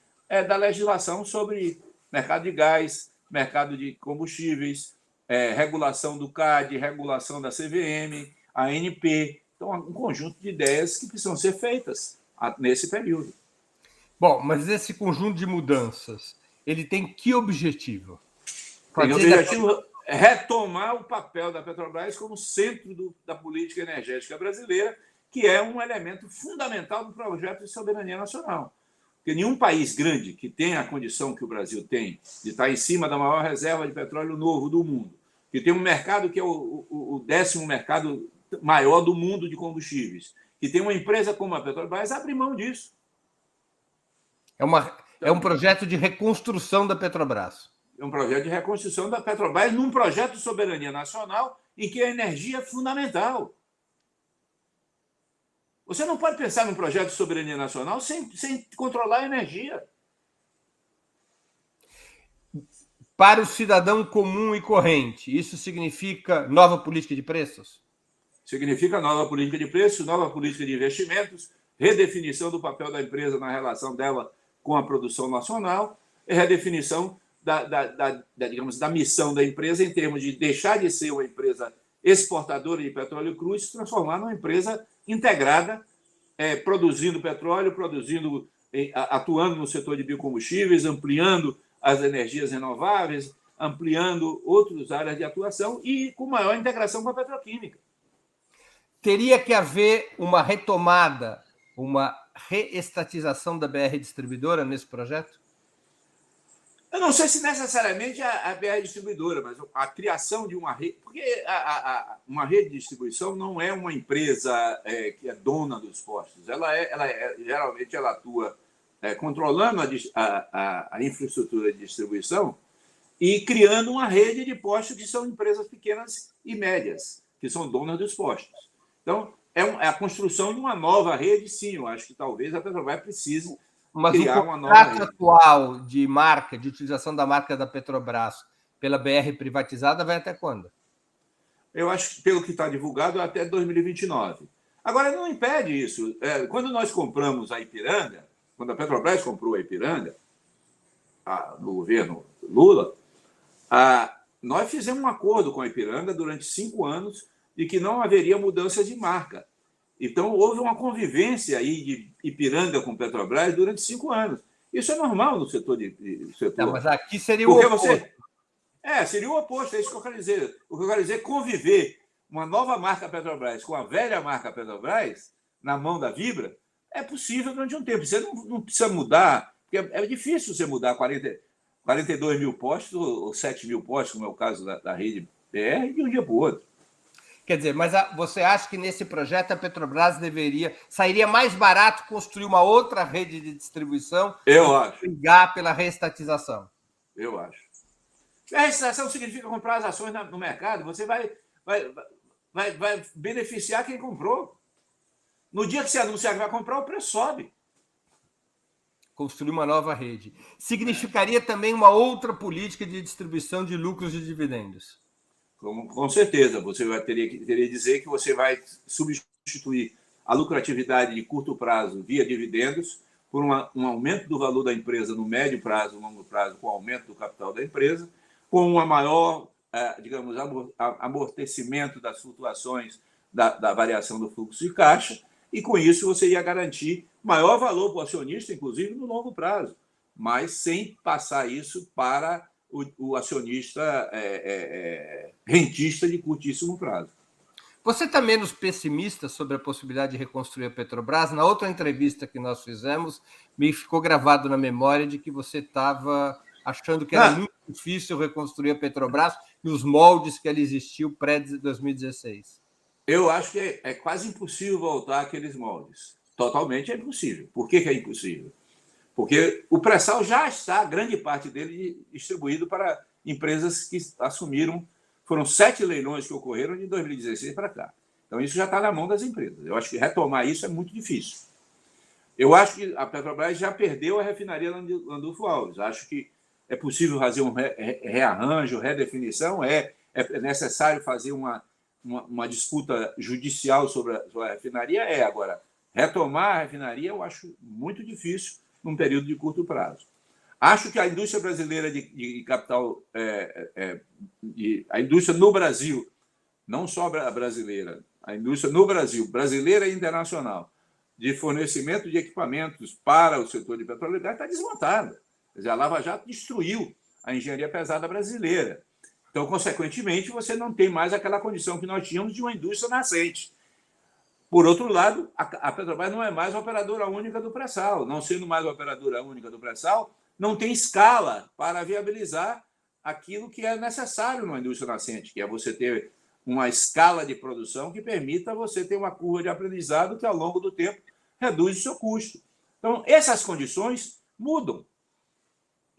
da legislação sobre mercado de gás, mercado de combustíveis, regulação do CAD, regulação da CVM, ANP. Então, um conjunto de ideias que precisam ser feitas nesse período. Bom, mas esse conjunto de mudanças, ele tem que objetivo? Tem o objetivo retomar o papel da Petrobras como centro da política energética brasileira, que é um elemento fundamental do projeto de soberania nacional. Porque nenhum país grande que tenha a condição que o Brasil tem de estar em cima da maior reserva de petróleo novo do mundo, que tem um mercado que é o 10º mercado maior do mundo de combustíveis, que tem uma empresa como a Petrobras, abre mão disso. É um projeto de reconstrução da Petrobras. É um projeto de reconstrução da Petrobras num projeto de soberania nacional em que a energia é fundamental. Você não pode pensar num projeto de soberania nacional sem controlar a energia. Para o cidadão comum e corrente, isso significa nova política de preços? Significa nova política de preços, nova política de investimentos, redefinição do papel da empresa na relação dela com a produção nacional e redefinição digamos, da missão da empresa em termos de deixar de ser uma empresa exportadora de petróleo cru e se transformar numa empresa integrada, produzindo petróleo, atuando no setor de biocombustíveis, ampliando as energias renováveis, ampliando outras áreas de atuação e com maior integração com a petroquímica. Teria que haver uma retomada, uma reestatização da BR Distribuidora nesse projeto? Eu não sei se necessariamente a BR Distribuidora, mas a criação de uma rede... Porque uma rede de distribuição não é uma empresa que é dona dos postos. Geralmente ela atua controlando a infraestrutura de distribuição e criando uma rede de postos que são empresas pequenas e médias, que são donas dos postos. Então, é a construção de uma nova rede, sim. Eu acho que talvez a Petrobras precise criar uma nova rede. Mas o contrato atual de marca, de utilização da marca da Petrobras pela BR privatizada vai até quando? Eu acho que, pelo que está divulgado, até 2029. Agora, não impede isso. Quando nós compramos a Ipiranga, quando a Petrobras comprou a Ipiranga, no governo Lula, nós fizemos um acordo com a Ipiranga durante 5 anos de que não haveria mudança de marca. Então, houve uma convivência aí de Ipiranga com Petrobras durante 5 anos. Isso é normal no setor Não, mas aqui seria o oposto. Seria o oposto, é isso que eu quero dizer. O que eu quero dizer é conviver uma nova marca Petrobras com a velha marca Petrobras na mão da Vibra é possível durante um tempo. Você não precisa mudar, porque é difícil você mudar 42 mil postos ou 7 mil postos, como é o caso da rede BR, de um dia para o outro. Quer dizer, mas você acha que nesse projeto a Petrobras sairia mais barato construir uma outra rede de distribuição? Eu acho. Brigar pela reestatização? Eu acho. A reestatização significa comprar as ações no mercado. Você vai beneficiar quem comprou. No dia que você anunciar que vai comprar, o preço sobe. Construir uma nova rede. Significaria também uma outra política de distribuição de lucros e dividendos? Com certeza. Você teria que dizer que você vai substituir a lucratividade de curto prazo via dividendos por um aumento do valor da empresa no médio prazo, longo prazo, com o aumento do capital da empresa, com uma maior, digamos, amortecimento das flutuações da variação do fluxo de caixa, e com isso você ia garantir maior valor para o acionista, inclusive no longo prazo, mas sem passar isso para o acionista rentista de curtíssimo prazo. Você está menos pessimista sobre a possibilidade de reconstruir a Petrobras? Na outra entrevista que nós fizemos, me ficou gravado na memória de que você estava achando que era muito difícil reconstruir a Petrobras nos moldes que ela existiu pré-2016. Eu acho que é quase impossível voltar àqueles moldes. Totalmente é impossível. Por que é impossível? Porque o pré-sal já está, grande parte dele, distribuído para empresas que assumiram. Foram 7 leilões que ocorreram de 2016 para cá. Então, isso já está na mão das empresas. Eu acho que retomar isso é muito difícil. Eu acho que a Petrobras já perdeu a refinaria Landulfo Alves. Acho que é possível fazer um rearranjo, redefinição. É necessário fazer uma disputa judicial sobre a refinaria. Agora, retomar a refinaria eu acho muito difícil num período de curto prazo. Acho que a indústria brasileira de capital, a indústria no Brasil, não só a brasileira, a indústria no Brasil, brasileira e internacional, de fornecimento de equipamentos para o setor de petróleo e gás está desmontada. Quer dizer, a Lava Jato destruiu a engenharia pesada brasileira. Então, consequentemente, você não tem mais aquela condição que nós tínhamos de uma indústria nascente. Por outro lado, a Petrobras não é mais a operadora única do pré-sal. Não sendo mais a operadora única do pré-sal, não tem escala para viabilizar aquilo que é necessário numa indústria nascente, que é você ter uma escala de produção que permita você ter uma curva de aprendizado que, ao longo do tempo, reduz o seu custo. Então, essas condições mudam.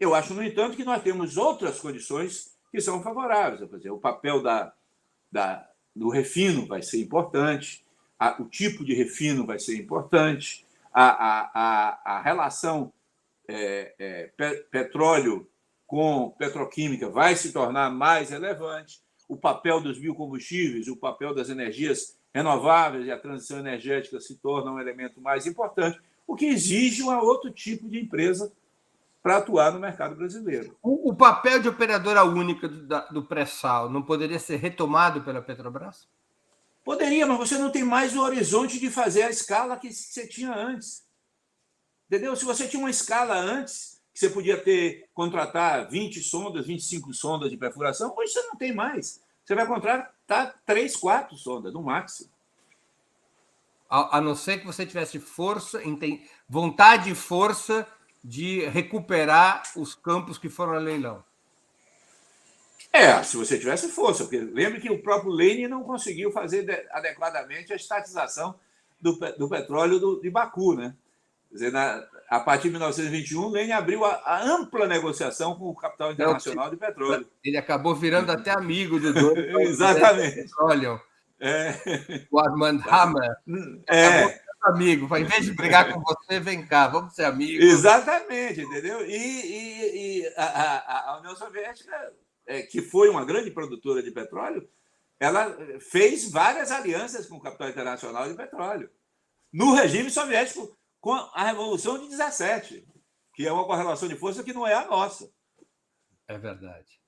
Eu acho, no entanto, que nós temos outras condições que são favoráveis. Por exemplo, o papel do refino vai ser importante, o tipo de refino vai ser importante, a relação petróleo com petroquímica vai se tornar mais relevante, o papel dos biocombustíveis, o papel das energias renováveis e a transição energética se torna um elemento mais importante, o que exige um outro tipo de empresa para atuar no mercado brasileiro. O papel de operadora única do pré-sal não poderia ser retomado pela Petrobras? Poderia, mas você não tem mais o horizonte de fazer a escala que você tinha antes. Entendeu? Se você tinha uma escala antes, que você podia contratar 20 sondas, 25 sondas de perfuração, hoje você não tem mais. Você vai contratar 3, 4 sondas, no máximo. A não ser que você tivesse vontade e força de recuperar os campos que foram a leilão. Se você tivesse força, porque lembre que o próprio Lênin não conseguiu fazer adequadamente a estatização do petróleo de Baku, né? Quer dizer, a partir de 1921, Lênin abriu a ampla negociação com o capital internacional de petróleo. Ele acabou virando até amigo do dono. Exatamente. O Armand Hammer. Amigo, em vez de brigar com você, vem cá, vamos ser amigos. Exatamente, entendeu? E a União Soviética, que foi uma grande produtora de petróleo, ela fez várias alianças com o capital internacional de petróleo. No regime soviético, com a Revolução de 17, que é uma correlação de força que não é a nossa. É verdade.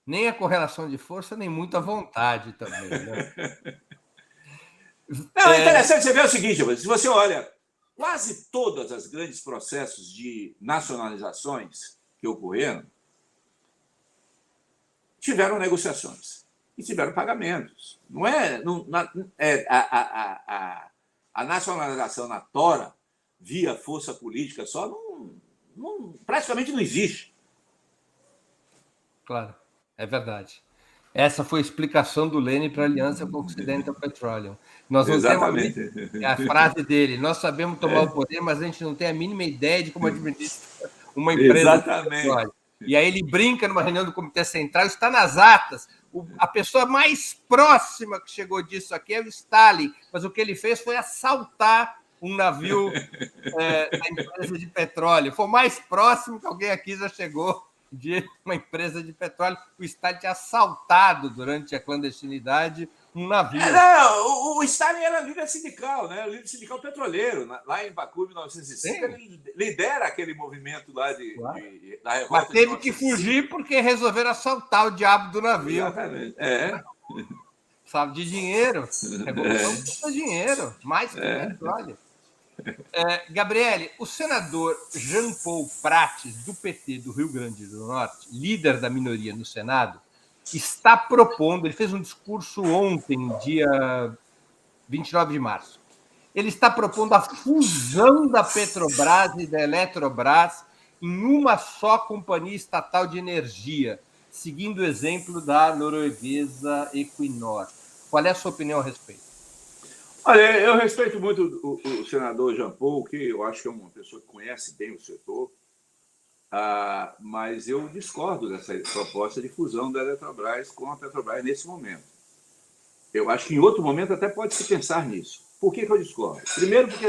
Nem a correlação de força, nem muita vontade também, né? Não, é interessante você ver o seguinte, se você olha, quase todos os grandes processos de nacionalizações que ocorreram tiveram negociações e tiveram pagamentos. A nacionalização na tora, via força política só, praticamente não existe. Claro, é verdade. Essa foi a explicação do Lênin para a aliança com o Occidental Petroleum. Nós não Exatamente. Temos a frase dele: nós sabemos tomar o poder, mas a gente não tem a mínima ideia de como administrar uma empresa. Exatamente. E aí ele brinca numa reunião do Comitê Central, está nas atas. A pessoa mais próxima que chegou disso aqui é o Stalin, mas o que ele fez foi assaltar um navio da empresa de petróleo. Foi o mais próximo que alguém aqui já chegou de uma empresa de petróleo. O Stalin tinha assaltado durante a clandestinidade um navio. O Stalin era líder sindical, né? Líder sindical petroleiro. Lá em Baku, em 1905, ele lidera aquele movimento lá da revolta. Mas teve que fugir porque resolveram assaltar o diabo do navio. Exatamente. Precisava de dinheiro. Revolução custa dinheiro, mais que petróleo. Gabriele, o senador Jean Paul Prates, do PT do Rio Grande do Norte, líder da minoria no Senado, está propondo, ele fez um discurso ontem, dia 29 de março, ele está propondo a fusão da Petrobras e da Eletrobras em uma só companhia estatal de energia, seguindo o exemplo da norueguesa Equinor. Qual é a sua opinião a respeito? Olha, eu respeito muito o senador Jean Paul, que eu acho que é uma pessoa que conhece bem o setor, mas eu discordo dessa proposta de fusão da Eletrobras com a Petrobras nesse momento. Eu acho que em outro momento até pode-se pensar nisso. Por que eu discordo? Primeiro, porque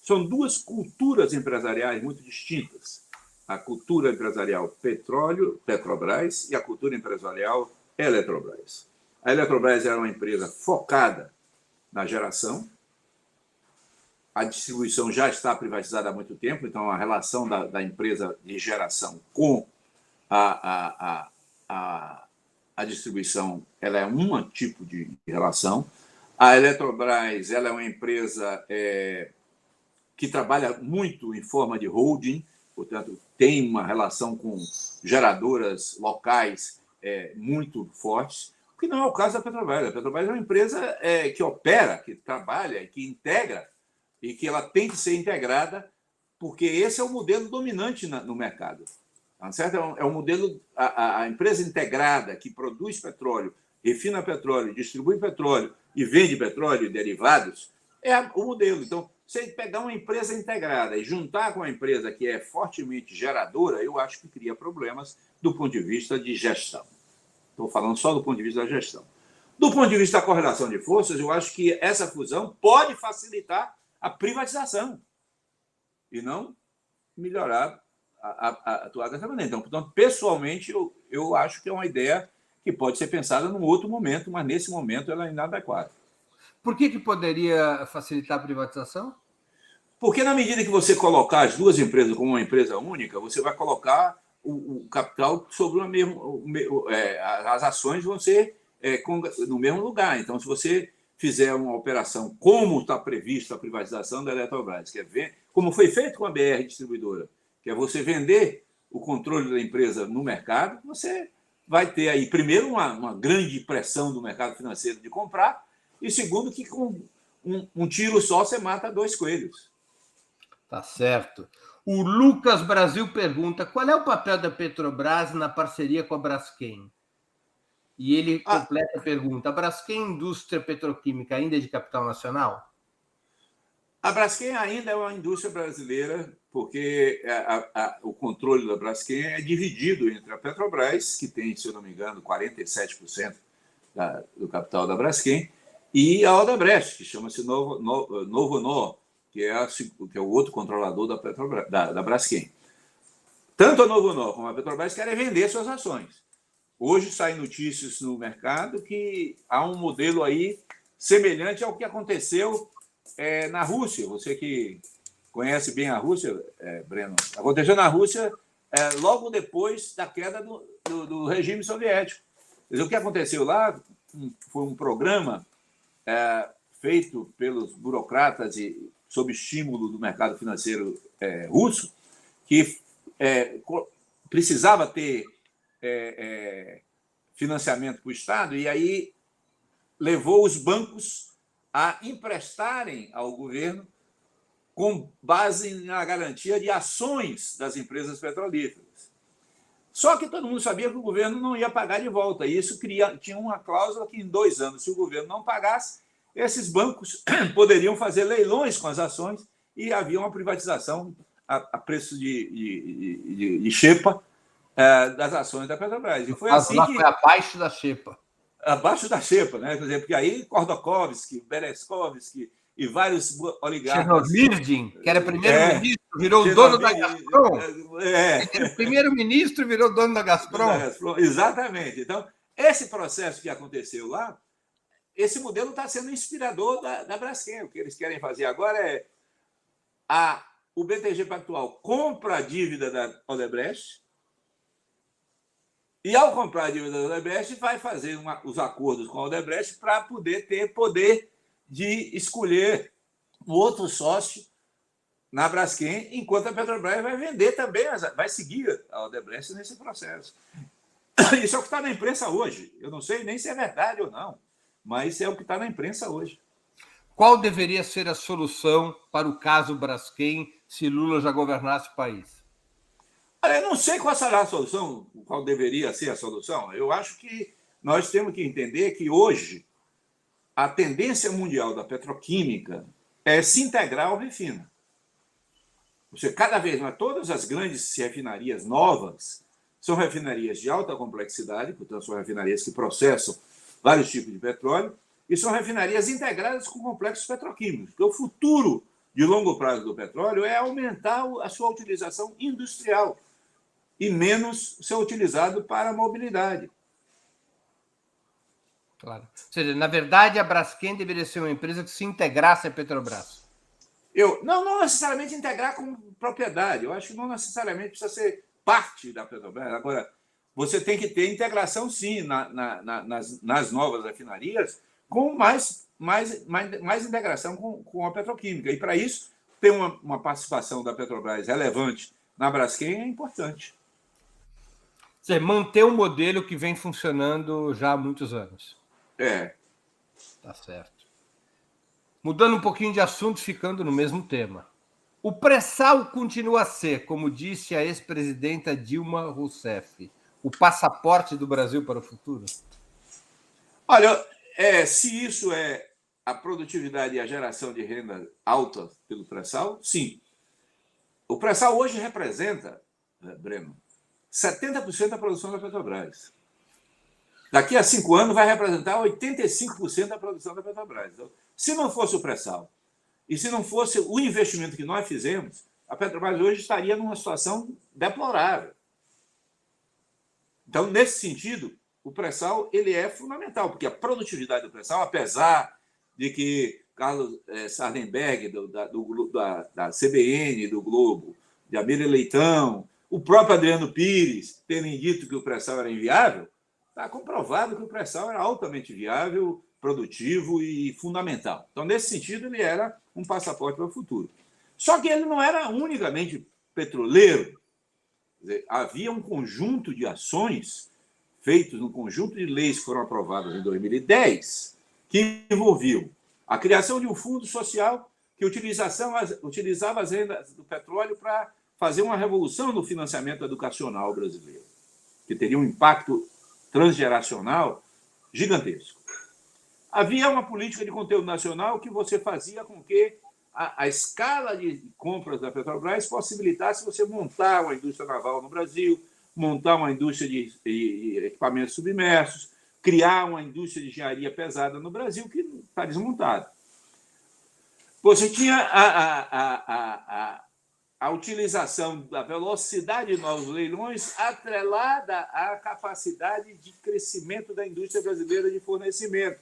são duas culturas empresariais muito distintas. A cultura empresarial petróleo, Petrobras, e a cultura empresarial Eletrobras. A Eletrobras era uma empresa focada na geração. A distribuição já está privatizada há muito tempo, então a relação da empresa de geração com a distribuição ela é um tipo de relação. A Eletrobras ela é uma empresa que trabalha muito em forma de holding, portanto, tem uma relação com geradoras locais muito fortes, o que não é o caso da Petrobras. A Petrobras é uma empresa que opera, que trabalha, que integra, e que ela tem que ser integrada, porque esse é o modelo dominante no mercado. Tá certo? É um modelo, a empresa integrada que produz petróleo, refina petróleo, distribui petróleo e vende petróleo e derivados, é o modelo. Então, você pegar uma empresa integrada e juntar com uma empresa que é fortemente geradora, eu acho que cria problemas do ponto de vista de gestão. Estou falando só do ponto de vista da gestão. Do ponto de vista da correlação de forças, eu acho que essa fusão pode facilitar a privatização e não melhorar a atuar dessa maneira. Então, portanto, pessoalmente, eu acho que é uma ideia que pode ser pensada num outro momento, mas nesse momento ela é inadequada. Por que poderia facilitar a privatização? Porque na medida que você colocar as duas empresas como uma empresa única, você vai colocar o capital sobre o mesmo... as ações vão ser no mesmo lugar. Então, se você fizer uma operação como está prevista a privatização da Eletrobras, que é como foi feito com a BR Distribuidora, que é você vender o controle da empresa no mercado, você vai ter aí, primeiro, uma grande pressão do mercado financeiro de comprar, e segundo, que com um tiro só você mata dois coelhos. Tá certo. O Lucas Brasil pergunta qual é o papel da Petrobras na parceria com a Braskem? E ele completa a pergunta: a Braskem Indústria Petroquímica ainda é de capital nacional? A Braskem ainda é uma indústria brasileira, porque o controle da Braskem é dividido entre a Petrobras, que tem, se eu não me engano, 47% do capital da Braskem, e a Odebrecht, que chama-se Novonor, que é o outro controlador da Petrobras, da Braskem. Tanto a Novonor como a Petrobras querem vender suas ações. Hoje saem notícias no mercado que há um modelo aí semelhante ao que aconteceu na Rússia. Você que conhece bem a Rússia, Breno, aconteceu na Rússia logo depois da queda do regime soviético. Quer dizer, o que aconteceu lá foi um programa feito pelos burocratas e sob estímulo do mercado financeiro russo, que precisava ter financiamento para o Estado, e aí levou os bancos a emprestarem ao governo com base na garantia de ações das empresas petrolíferas. Só que todo mundo sabia que o governo não ia pagar de volta. E isso tinha uma cláusula que, em 2 anos, se o governo não pagasse, esses bancos poderiam fazer leilões com as ações e havia uma privatização a preço de xepa das ações da Petrobras. E foi assim que... Foi abaixo da xepa. Abaixo da xepa, né? Quer dizer, porque aí Khodorkovsky, Bereskovsky e vários oligarcas... Chernobyl, que era primeiro-ministro, virou o dono da Gazprom. Primeiro-ministro virou dono da Gazprom. Exatamente. Então, esse processo que aconteceu lá, esse modelo está sendo inspirador da Braskem. O que eles querem fazer agora é o BTG Pactual compra a dívida da Odebrecht E, ao comprar a dívida da Odebrecht, vai fazer os acordos com a Odebrecht para poder ter poder de escolher o outro sócio na Braskem, enquanto a Petrobras vai vender também, vai seguir a Odebrecht nesse processo. Isso é o que está na imprensa hoje. Eu não sei nem se é verdade ou não, mas é o que está na imprensa hoje. Qual deveria ser a solução para o caso Braskem se Lula já governasse o país? Olha, eu não sei qual será a solução, qual deveria ser a solução. Eu acho que nós temos que entender que hoje a tendência mundial da petroquímica é se integrar ao refino. Você, cada vez mais, todas as grandes refinarias novas são refinarias de alta complexidade, portanto, são refinarias que processam vários tipos de petróleo, e são refinarias integradas com complexos petroquímicos. Porque o futuro de longo prazo do petróleo é aumentar a sua utilização industrial e menos ser utilizado para a mobilidade. Claro. Ou seja, na verdade, a Braskem deveria ser uma empresa que se integrasse à Petrobras. Não necessariamente integrar com propriedade. Eu acho que não necessariamente precisa ser parte da Petrobras. Agora, você tem que ter integração, sim, nas novas refinarias, com mais integração com a petroquímica. E, para isso, ter uma participação da Petrobras relevante na Braskem é importante. Ou seja, manter um modelo que vem funcionando já há muitos anos. Tá certo. Mudando um pouquinho de assunto, ficando no mesmo tema. O pré-sal continua a ser, como disse a ex-presidenta Dilma Rousseff, o passaporte do Brasil para o futuro? Olha, se isso é a produtividade e a geração de renda alta pelo pré-sal, sim. O pré-sal hoje representa, Breno, 70% da produção da Petrobras. Daqui a 5 anos vai representar 85% da produção da Petrobras. Então, se não fosse o pré-sal e se não fosse o investimento que nós fizemos, a Petrobras hoje estaria numa situação deplorável. Então, nesse sentido, o pré-sal ele é fundamental, porque a produtividade do pré-sal, apesar de que Carlos Sardenberg, da CBN, do Globo, de Amília Leitão, o próprio Adriano Pires terem dito que o pré-sal era inviável, está comprovado que o pré-sal era altamente viável, produtivo e fundamental. Então, nesse sentido, ele era um passaporte para o futuro. Só que ele não era unicamente petroleiro. Quer dizer, havia um conjunto de ações feitos, um conjunto de leis que foram aprovadas em 2010, que envolviam a criação de um fundo social que utilizava as rendas do petróleo para fazer uma revolução no financiamento educacional brasileiro, que teria um impacto transgeracional gigantesco. Havia uma política de conteúdo nacional que você fazia com que a escala de compras da Petrobras possibilitasse você montar uma indústria naval no Brasil, montar uma indústria de equipamentos submersos, criar uma indústria de engenharia pesada no Brasil que está desmontada. Você tinha a utilização da velocidade de novos leilões atrelada à capacidade de crescimento da indústria brasileira de fornecimento,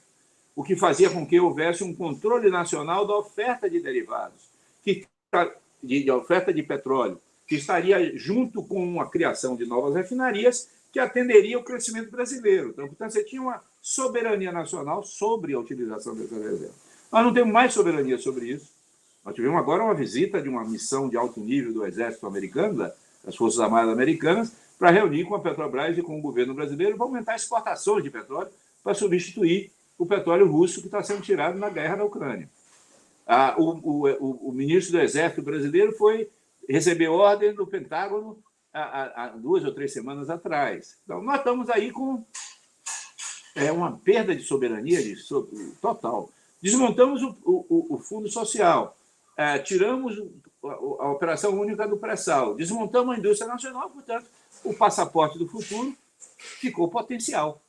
o que fazia com que houvesse um controle nacional da oferta de derivados, de oferta de petróleo, que estaria junto com a criação de novas refinarias que atenderia o crescimento brasileiro. Então, portanto, você tinha uma soberania nacional sobre a utilização dessa reserva. Nós não temos mais soberania sobre isso. Nós tivemos agora uma visita de uma missão de alto nível do Exército americano, das Forças Armadas Americanas, para reunir com a Petrobras e com o governo brasileiro para aumentar exportações de petróleo para substituir o petróleo russo que está sendo tirado na guerra na Ucrânia. O ministro do Exército brasileiro foi receber ordem do Pentágono há 2 ou 3 semanas atrás. Então, nós estamos aí com uma perda de soberania total. Desmontamos o Fundo Social, tiramos a Operação Única do Pré-Sal, desmontamos a indústria nacional, portanto, o passaporte do futuro ficou potencial.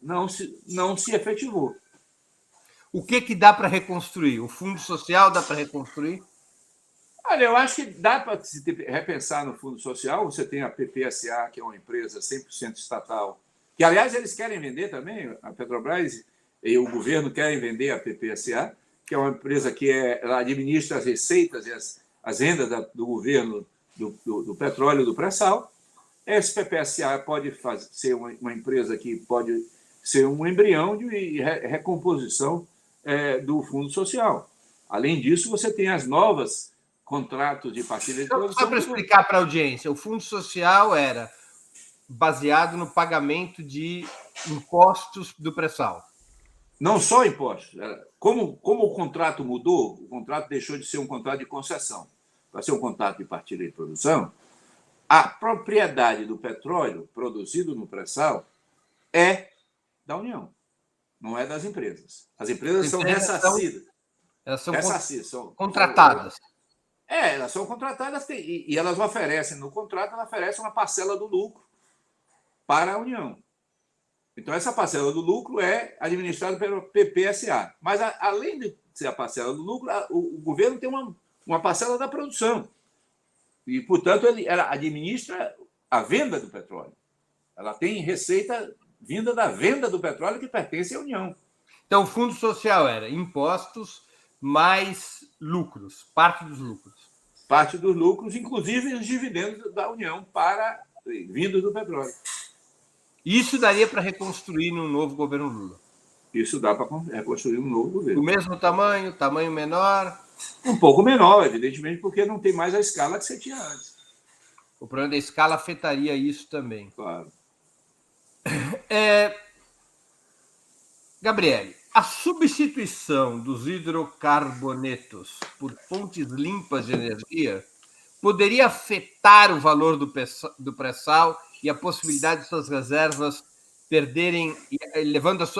Não se efetivou. O que dá para reconstruir? O Fundo Social dá para reconstruir? Olha, eu acho que dá para se repensar no Fundo Social. Você tem a PPSA, que é uma empresa 100% estatal, que, aliás, eles querem vender também, a Petrobras e o governo querem vender a PPSA, que é uma empresa que ela administra as receitas e as rendas do governo do petróleo e do pré-sal. Esse PPSA pode ser uma empresa que pode ser um embrião de recomposição do Fundo Social. Além disso, você tem as novas contratos de partilha de produção. Só para explicar para a audiência, o Fundo Social era baseado no pagamento de impostos do pré-sal. Não só impostos. Como o contrato mudou, o contrato deixou de ser um contrato de concessão para ser um contrato de partilha de produção, a propriedade do petróleo produzido no pré-sal é da União, não é das empresas. As empresas são ressarcidas. Elas são contratadas. Elas são contratadas e elas oferecem, no contrato, elas oferecem uma parcela do lucro para a União. Então, essa parcela do lucro é administrada pelo PPSA. Mas, além de ser a parcela do lucro, o governo tem uma parcela da produção. E, portanto, ela administra a venda do petróleo. Ela tem receita vinda da venda do petróleo que pertence à União. Então, o Fundo Social era impostos mais lucros, parte dos lucros. Parte dos lucros, inclusive os dividendos da União vindos do petróleo. Isso daria para reconstruir no novo governo Lula? Isso dá para reconstruir um novo governo. O mesmo tamanho menor? Um pouco menor, evidentemente, porque não tem mais a escala que você tinha antes. O problema da escala afetaria isso também. Claro. Gabriele, a substituição dos hidrocarbonetos por fontes limpas de energia poderia afetar o valor do pré-sal e a possibilidade de suas reservas perderem, levando as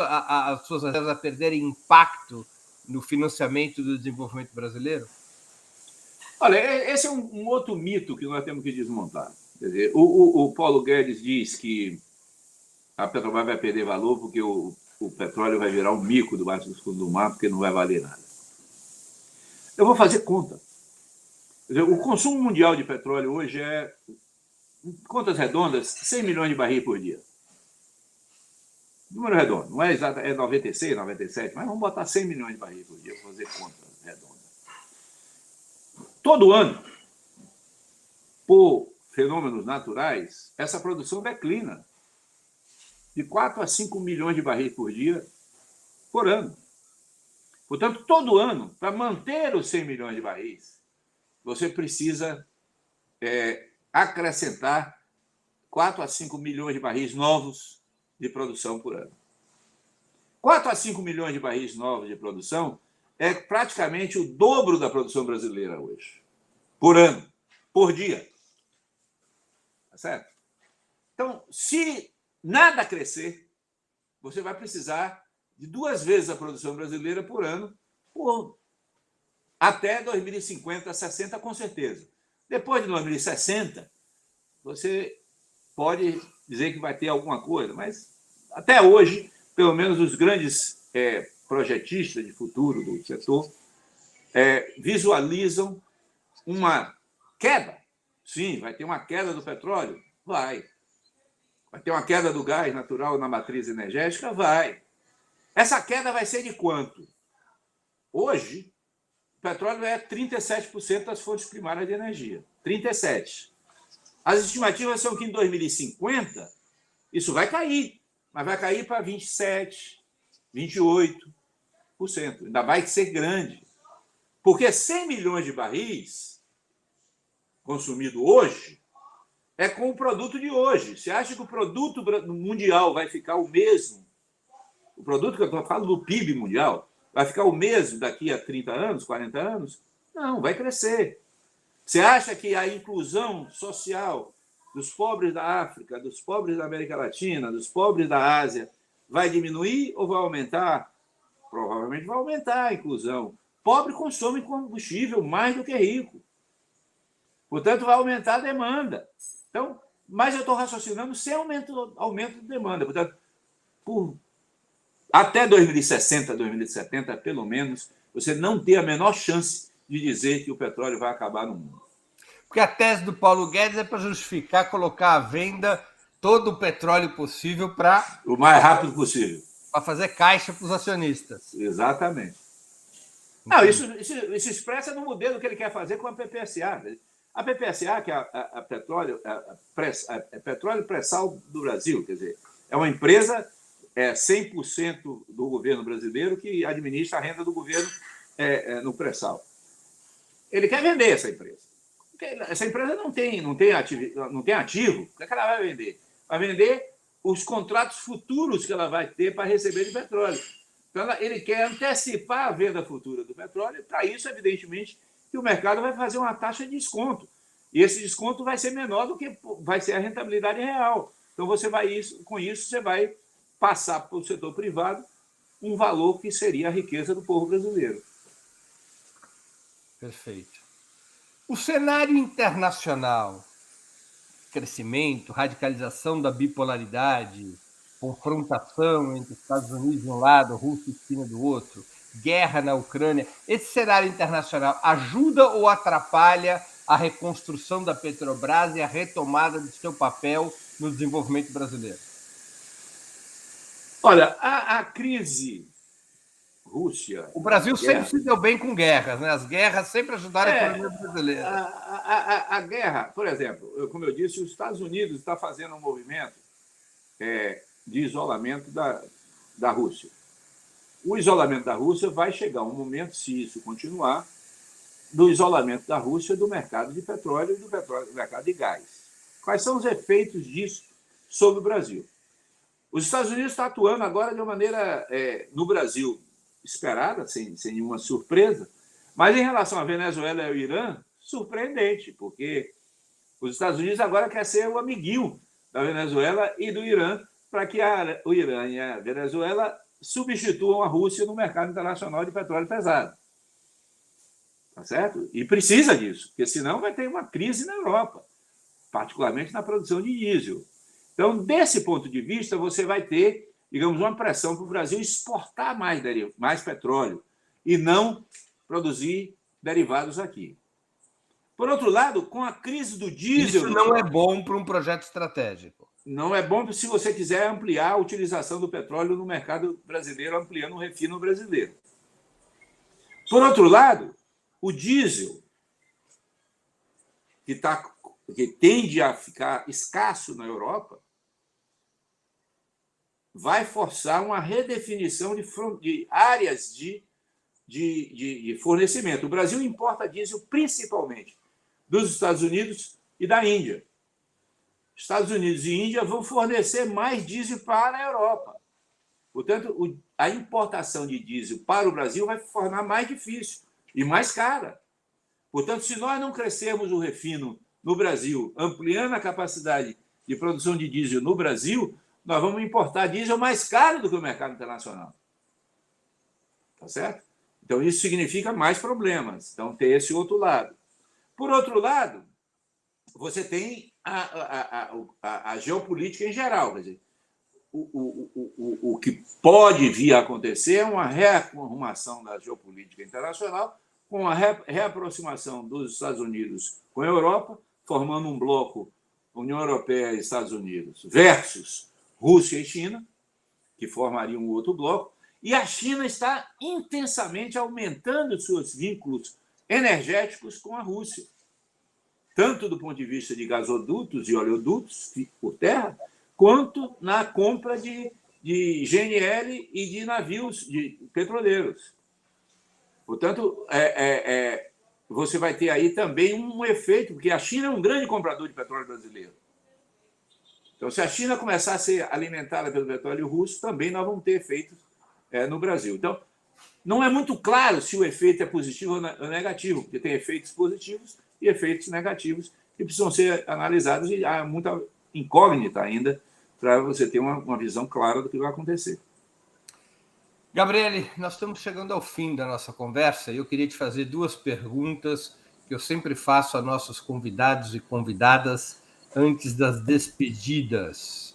suas reservas a perderem impacto no financiamento do desenvolvimento brasileiro? Olha, esse é um outro mito que nós temos que desmontar. Quer dizer, o Paulo Guedes diz que a Petrobras vai perder valor porque o petróleo vai virar um mico debaixo do fundo do mar, porque não vai valer nada. Eu vou fazer conta. Quer dizer, o consumo mundial de petróleo hoje é, em contas redondas, 100 milhões de barris por dia. Número redondo. Não é exato, é 96, 97, mas vamos botar 100 milhões de barris por dia para fazer conta redonda. Todo ano, por fenômenos naturais, essa produção declina de 4 a 5 milhões de barris por dia por ano. Portanto, todo ano, para manter os 100 milhões de barris, você precisa acrescentar 4 a 5 milhões de barris novos de produção por ano. 4 a 5 milhões de barris novos de produção é praticamente o dobro da produção brasileira hoje. Por ano, por dia. Tá certo? Então, se nada crescer, você vai precisar de 2 vezes a produção brasileira por ano, até 2050, 60, com certeza. Depois de 2060, você pode dizer que vai ter alguma coisa, mas até hoje, pelo menos os grandes projetistas de futuro do setor visualizam uma queda. Sim, vai ter uma queda do petróleo? Vai. Vai ter uma queda do gás natural na matriz energética? Vai. Essa queda vai ser de quanto? Hoje, o petróleo é 37% das fontes primárias de energia. 37%. As estimativas são que em 2050 isso vai cair, mas vai cair para 27%, 28%. Ainda vai ser grande. Porque 100 milhões de barris consumido hoje é com o produto de hoje. Você acha que o produto mundial vai ficar o mesmo? O produto que eu estou falando do PIB mundial vai ficar o mesmo daqui a 30 anos, 40 anos? Não, vai crescer. Você acha que a inclusão social dos pobres da África, dos pobres da América Latina, dos pobres da Ásia vai diminuir ou vai aumentar? Provavelmente vai aumentar a inclusão. Pobre consome combustível mais do que rico. Portanto, vai aumentar a demanda. Então, mas eu estou raciocinando sem aumento de demanda. Portanto, até 2060, 2070, pelo menos, você não tem a menor chance de dizer que o petróleo vai acabar no mundo. Porque a tese do Paulo Guedes é para justificar colocar à venda todo o petróleo possível para... O mais rápido possível. Para fazer caixa para os acionistas. Exatamente. Não, isso expressa no modelo que ele quer fazer com a PPSA. A PPSA, que é a petróleo, petróleo pré-sal do Brasil, quer dizer, é uma empresa 100% do governo brasileiro que administra a renda do governo no pré-sal. Ele quer vender essa empresa. Essa empresa não tem ativo. O que ela vai vender? Vai vender os contratos futuros que ela vai ter para receber de petróleo. Então, ele quer antecipar a venda futura do petróleo. Para isso, evidentemente, que o mercado vai fazer uma taxa de desconto. E esse desconto vai ser menor do que vai ser a rentabilidade real. Então, com isso, você vai passar para o setor privado um valor que seria a riqueza do povo brasileiro. Perfeito. O cenário internacional, crescimento, radicalização da bipolaridade, confrontação entre Estados Unidos de um lado, Rússia e China do outro, guerra na Ucrânia, esse cenário internacional ajuda ou atrapalha a reconstrução da Petrobras e a retomada do seu papel no desenvolvimento brasileiro? Olha, a crise Rússia... O Brasil sempre se deu bem com guerras, né? As guerras sempre ajudaram a economia brasileira. A guerra, por exemplo, como eu disse, os Estados Unidos está fazendo um movimento de isolamento da Rússia. O isolamento da Rússia vai chegar um momento, se isso continuar, do isolamento da Rússia do mercado de petróleo e do mercado de gás. Quais são os efeitos disso sobre o Brasil? Os Estados Unidos estão atuando agora de uma maneira, no Brasil, esperada, sem nenhuma surpresa, mas em relação à Venezuela e ao Irã, surpreendente, porque os Estados Unidos agora querem ser o amiguinho da Venezuela e do Irã, para que o Irã e a Venezuela substituam a Rússia no mercado internacional de petróleo pesado. Tá certo? E precisa disso, porque senão vai ter uma crise na Europa, particularmente na produção de diesel. Então, desse ponto de vista, você vai ter, digamos, uma pressão para o Brasil exportar mais petróleo e não produzir derivados aqui. Por outro lado, com a crise do diesel... Isso não é bom para um projeto estratégico. Não é bom se você quiser ampliar a utilização do petróleo no mercado brasileiro, ampliando o refino brasileiro. Por outro lado, o diesel, que tende a ficar escasso na Europa, vai forçar uma redefinição de áreas de fornecimento. O Brasil importa diesel principalmente dos Estados Unidos e da Índia. Estados Unidos e Índia vão fornecer mais diesel para a Europa. Portanto, a importação de diesel para o Brasil vai se tornar mais difícil e mais cara. Portanto, se nós não crescermos o refino no Brasil, ampliando a capacidade de produção de diesel no Brasil, nós vamos importar diesel mais caro do que o mercado internacional. Tá certo? Então, isso significa mais problemas. Então, tem esse outro lado. Por outro lado, você tem a geopolítica em geral. Quer dizer, o que pode vir a acontecer é uma rearrumação da geopolítica internacional com a reaproximação dos Estados Unidos com a Europa, formando um bloco União Europeia e Estados Unidos versus Rússia e China, que formariam um outro bloco, e a China está intensamente aumentando seus vínculos energéticos com a Rússia, tanto do ponto de vista de gasodutos e oleodutos por terra, quanto na compra de GNL e de navios petroleiros. Portanto, você vai ter aí também um efeito, porque a China é um grande comprador de petróleo brasileiro. Então, se a China começar a ser alimentada pelo petróleo russo, também nós vamos ter efeitos no Brasil. Então, não é muito claro se o efeito é positivo ou negativo, porque tem efeitos positivos e efeitos negativos que precisam ser analisados, e há muita incógnita ainda para você ter uma visão clara do que vai acontecer. Gabriele, nós estamos chegando ao fim da nossa conversa e eu queria te fazer duas perguntas que eu sempre faço a nossos convidados e convidadas antes das despedidas.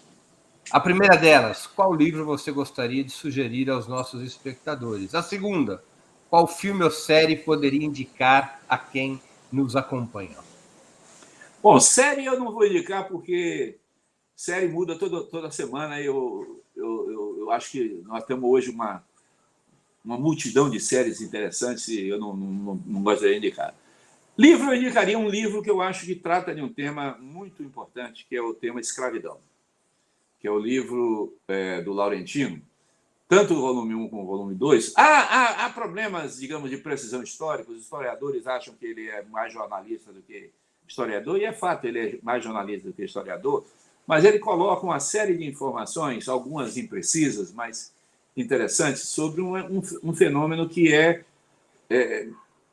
A primeira delas, qual livro você gostaria de sugerir aos nossos espectadores? A segunda, qual filme ou série poderia indicar a quem nos acompanha? Bom, série eu não vou indicar porque série muda toda semana. Eu acho que nós temos hoje uma multidão de séries interessantes e eu não gostaria de indicar. Livro, eu indicaria um livro que eu acho que trata de um tema muito importante, que é o tema escravidão, que é o livro do Laurentino, tanto o volume 1 como o volume 2. Há problemas, digamos, de precisão histórica. Os historiadores acham que ele é mais jornalista do que historiador, e é fato, ele é mais jornalista do que historiador, mas ele coloca uma série de informações, algumas imprecisas, mas interessantes, sobre um fenômeno que é,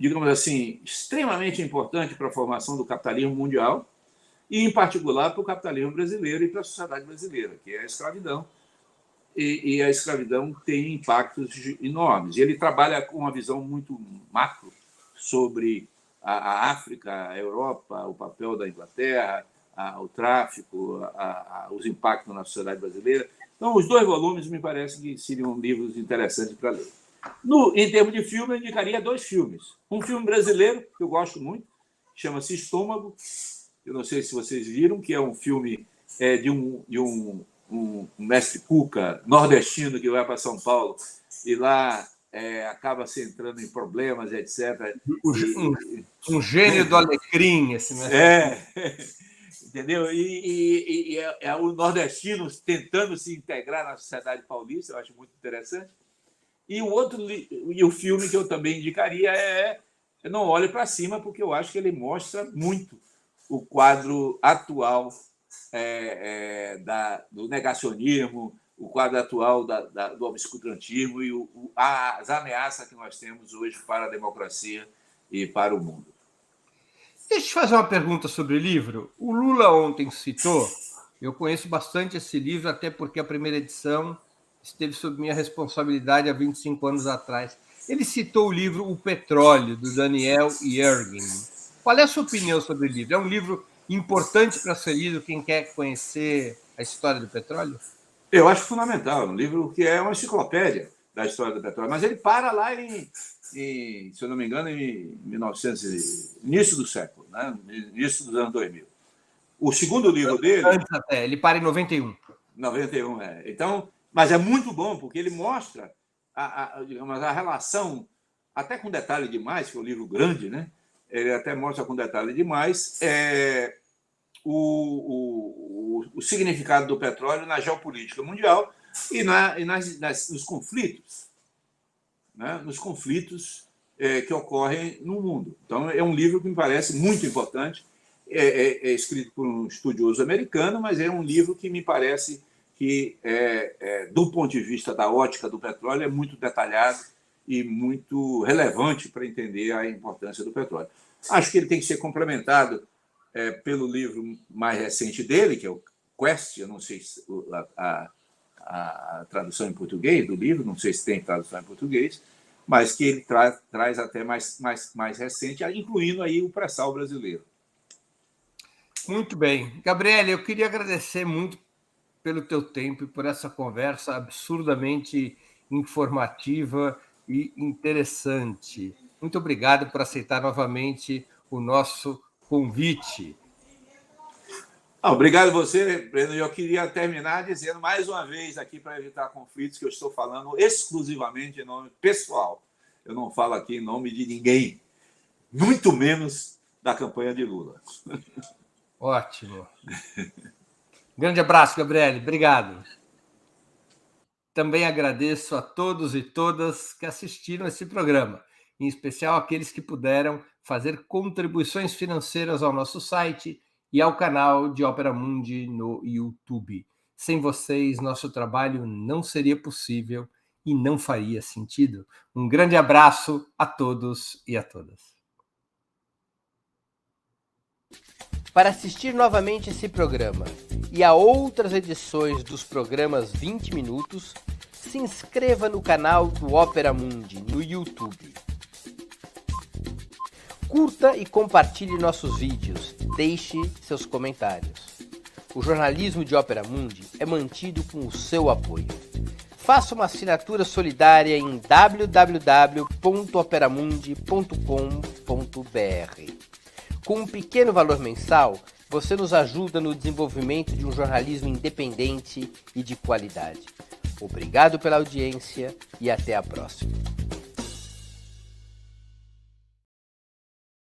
digamos assim, extremamente importante para a formação do capitalismo mundial, e, em particular, para o capitalismo brasileiro e para a sociedade brasileira, que é a escravidão. E a escravidão tem impactos enormes. E ele trabalha com uma visão muito macro sobre a África, a Europa, o papel da Inglaterra, o tráfico, os impactos na sociedade brasileira. Então, os 2 volumes me parecem que seriam livros interessantes para ler. Em termos de filme, eu indicaria 2 filmes. Um filme brasileiro, que eu gosto muito, chama-se Estômago. Eu não sei se vocês viram, que é um filme de um mestre Cuca nordestino que vai para São Paulo e lá acaba se entrando em problemas, etc. Um gênio do alecrim, esse mestre. Entendeu? E é o nordestino tentando se integrar na sociedade paulista, eu acho muito interessante. E o filme que eu também indicaria é Não Olhe para Cima, porque eu acho que ele mostra muito o quadro atual do negacionismo, o quadro atual do obscurantismo e as ameaças que nós temos hoje para a democracia e para o mundo. Deixa eu te fazer uma pergunta sobre o livro. O Lula ontem citou, eu conheço bastante esse livro, até porque a primeira edição esteve sob minha responsabilidade há 25 anos atrás. Ele citou o livro O Petróleo, do Daniel Yergin. Qual é a sua opinião sobre o livro? É um livro importante para ser lido quem quer conhecer a história do petróleo? Eu acho fundamental. Um livro que é uma enciclopédia da história do petróleo. Mas ele para lá se eu não me engano, em 1900, início do século, né? Início dos anos 2000. O segundo livro dele... Antes até, ele para em 91. 91, Então, mas é muito bom, porque ele mostra digamos, a relação, até com detalhe demais, que é um livro grande, né? Ele até mostra com detalhe demais o significado do petróleo na geopolítica mundial e nos conflitos, né? Nos conflitos que ocorrem no mundo. Então, é um livro que me parece muito importante. É escrito por um estudioso americano, mas é um livro que me parece que, do ponto de vista da ótica do petróleo, é muito detalhado e muito relevante para entender a importância do petróleo. Acho que ele tem que ser complementado pelo livro mais recente dele, que é o Quest, eu não sei se a tradução em português do livro, não sei se tem tradução em português, mas que ele traz até mais recente, incluindo aí o pré-sal brasileiro. Muito bem. Gabriele, eu queria agradecer muito pelo teu tempo e por essa conversa absurdamente informativa e interessante. Muito obrigado por aceitar novamente o nosso convite. Obrigado a você, Breno. Eu queria terminar dizendo mais uma vez aqui, para evitar conflitos, que eu estou falando exclusivamente em nome pessoal. Eu não falo aqui em nome de ninguém, muito menos da campanha de Lula. Ótimo. Grande abraço, Gabriele. Obrigado. Também agradeço a todos e todas que assistiram esse programa, em especial aqueles que puderam fazer contribuições financeiras ao nosso site e ao canal de Ópera Mundi no YouTube. Sem vocês, nosso trabalho não seria possível e não faria sentido. Um grande abraço a todos e a todas. Para assistir novamente esse programa e a outras edições dos programas 20 Minutos, se inscreva no canal do Ópera Mundi no YouTube. Curta e compartilhe nossos vídeos, deixe seus comentários. O jornalismo de Ópera Mundi é mantido com o seu apoio. Faça uma assinatura solidária em www.operamundi.com.br. Com um pequeno valor mensal, você nos ajuda no desenvolvimento de um jornalismo independente e de qualidade. Obrigado pela audiência e até a próxima.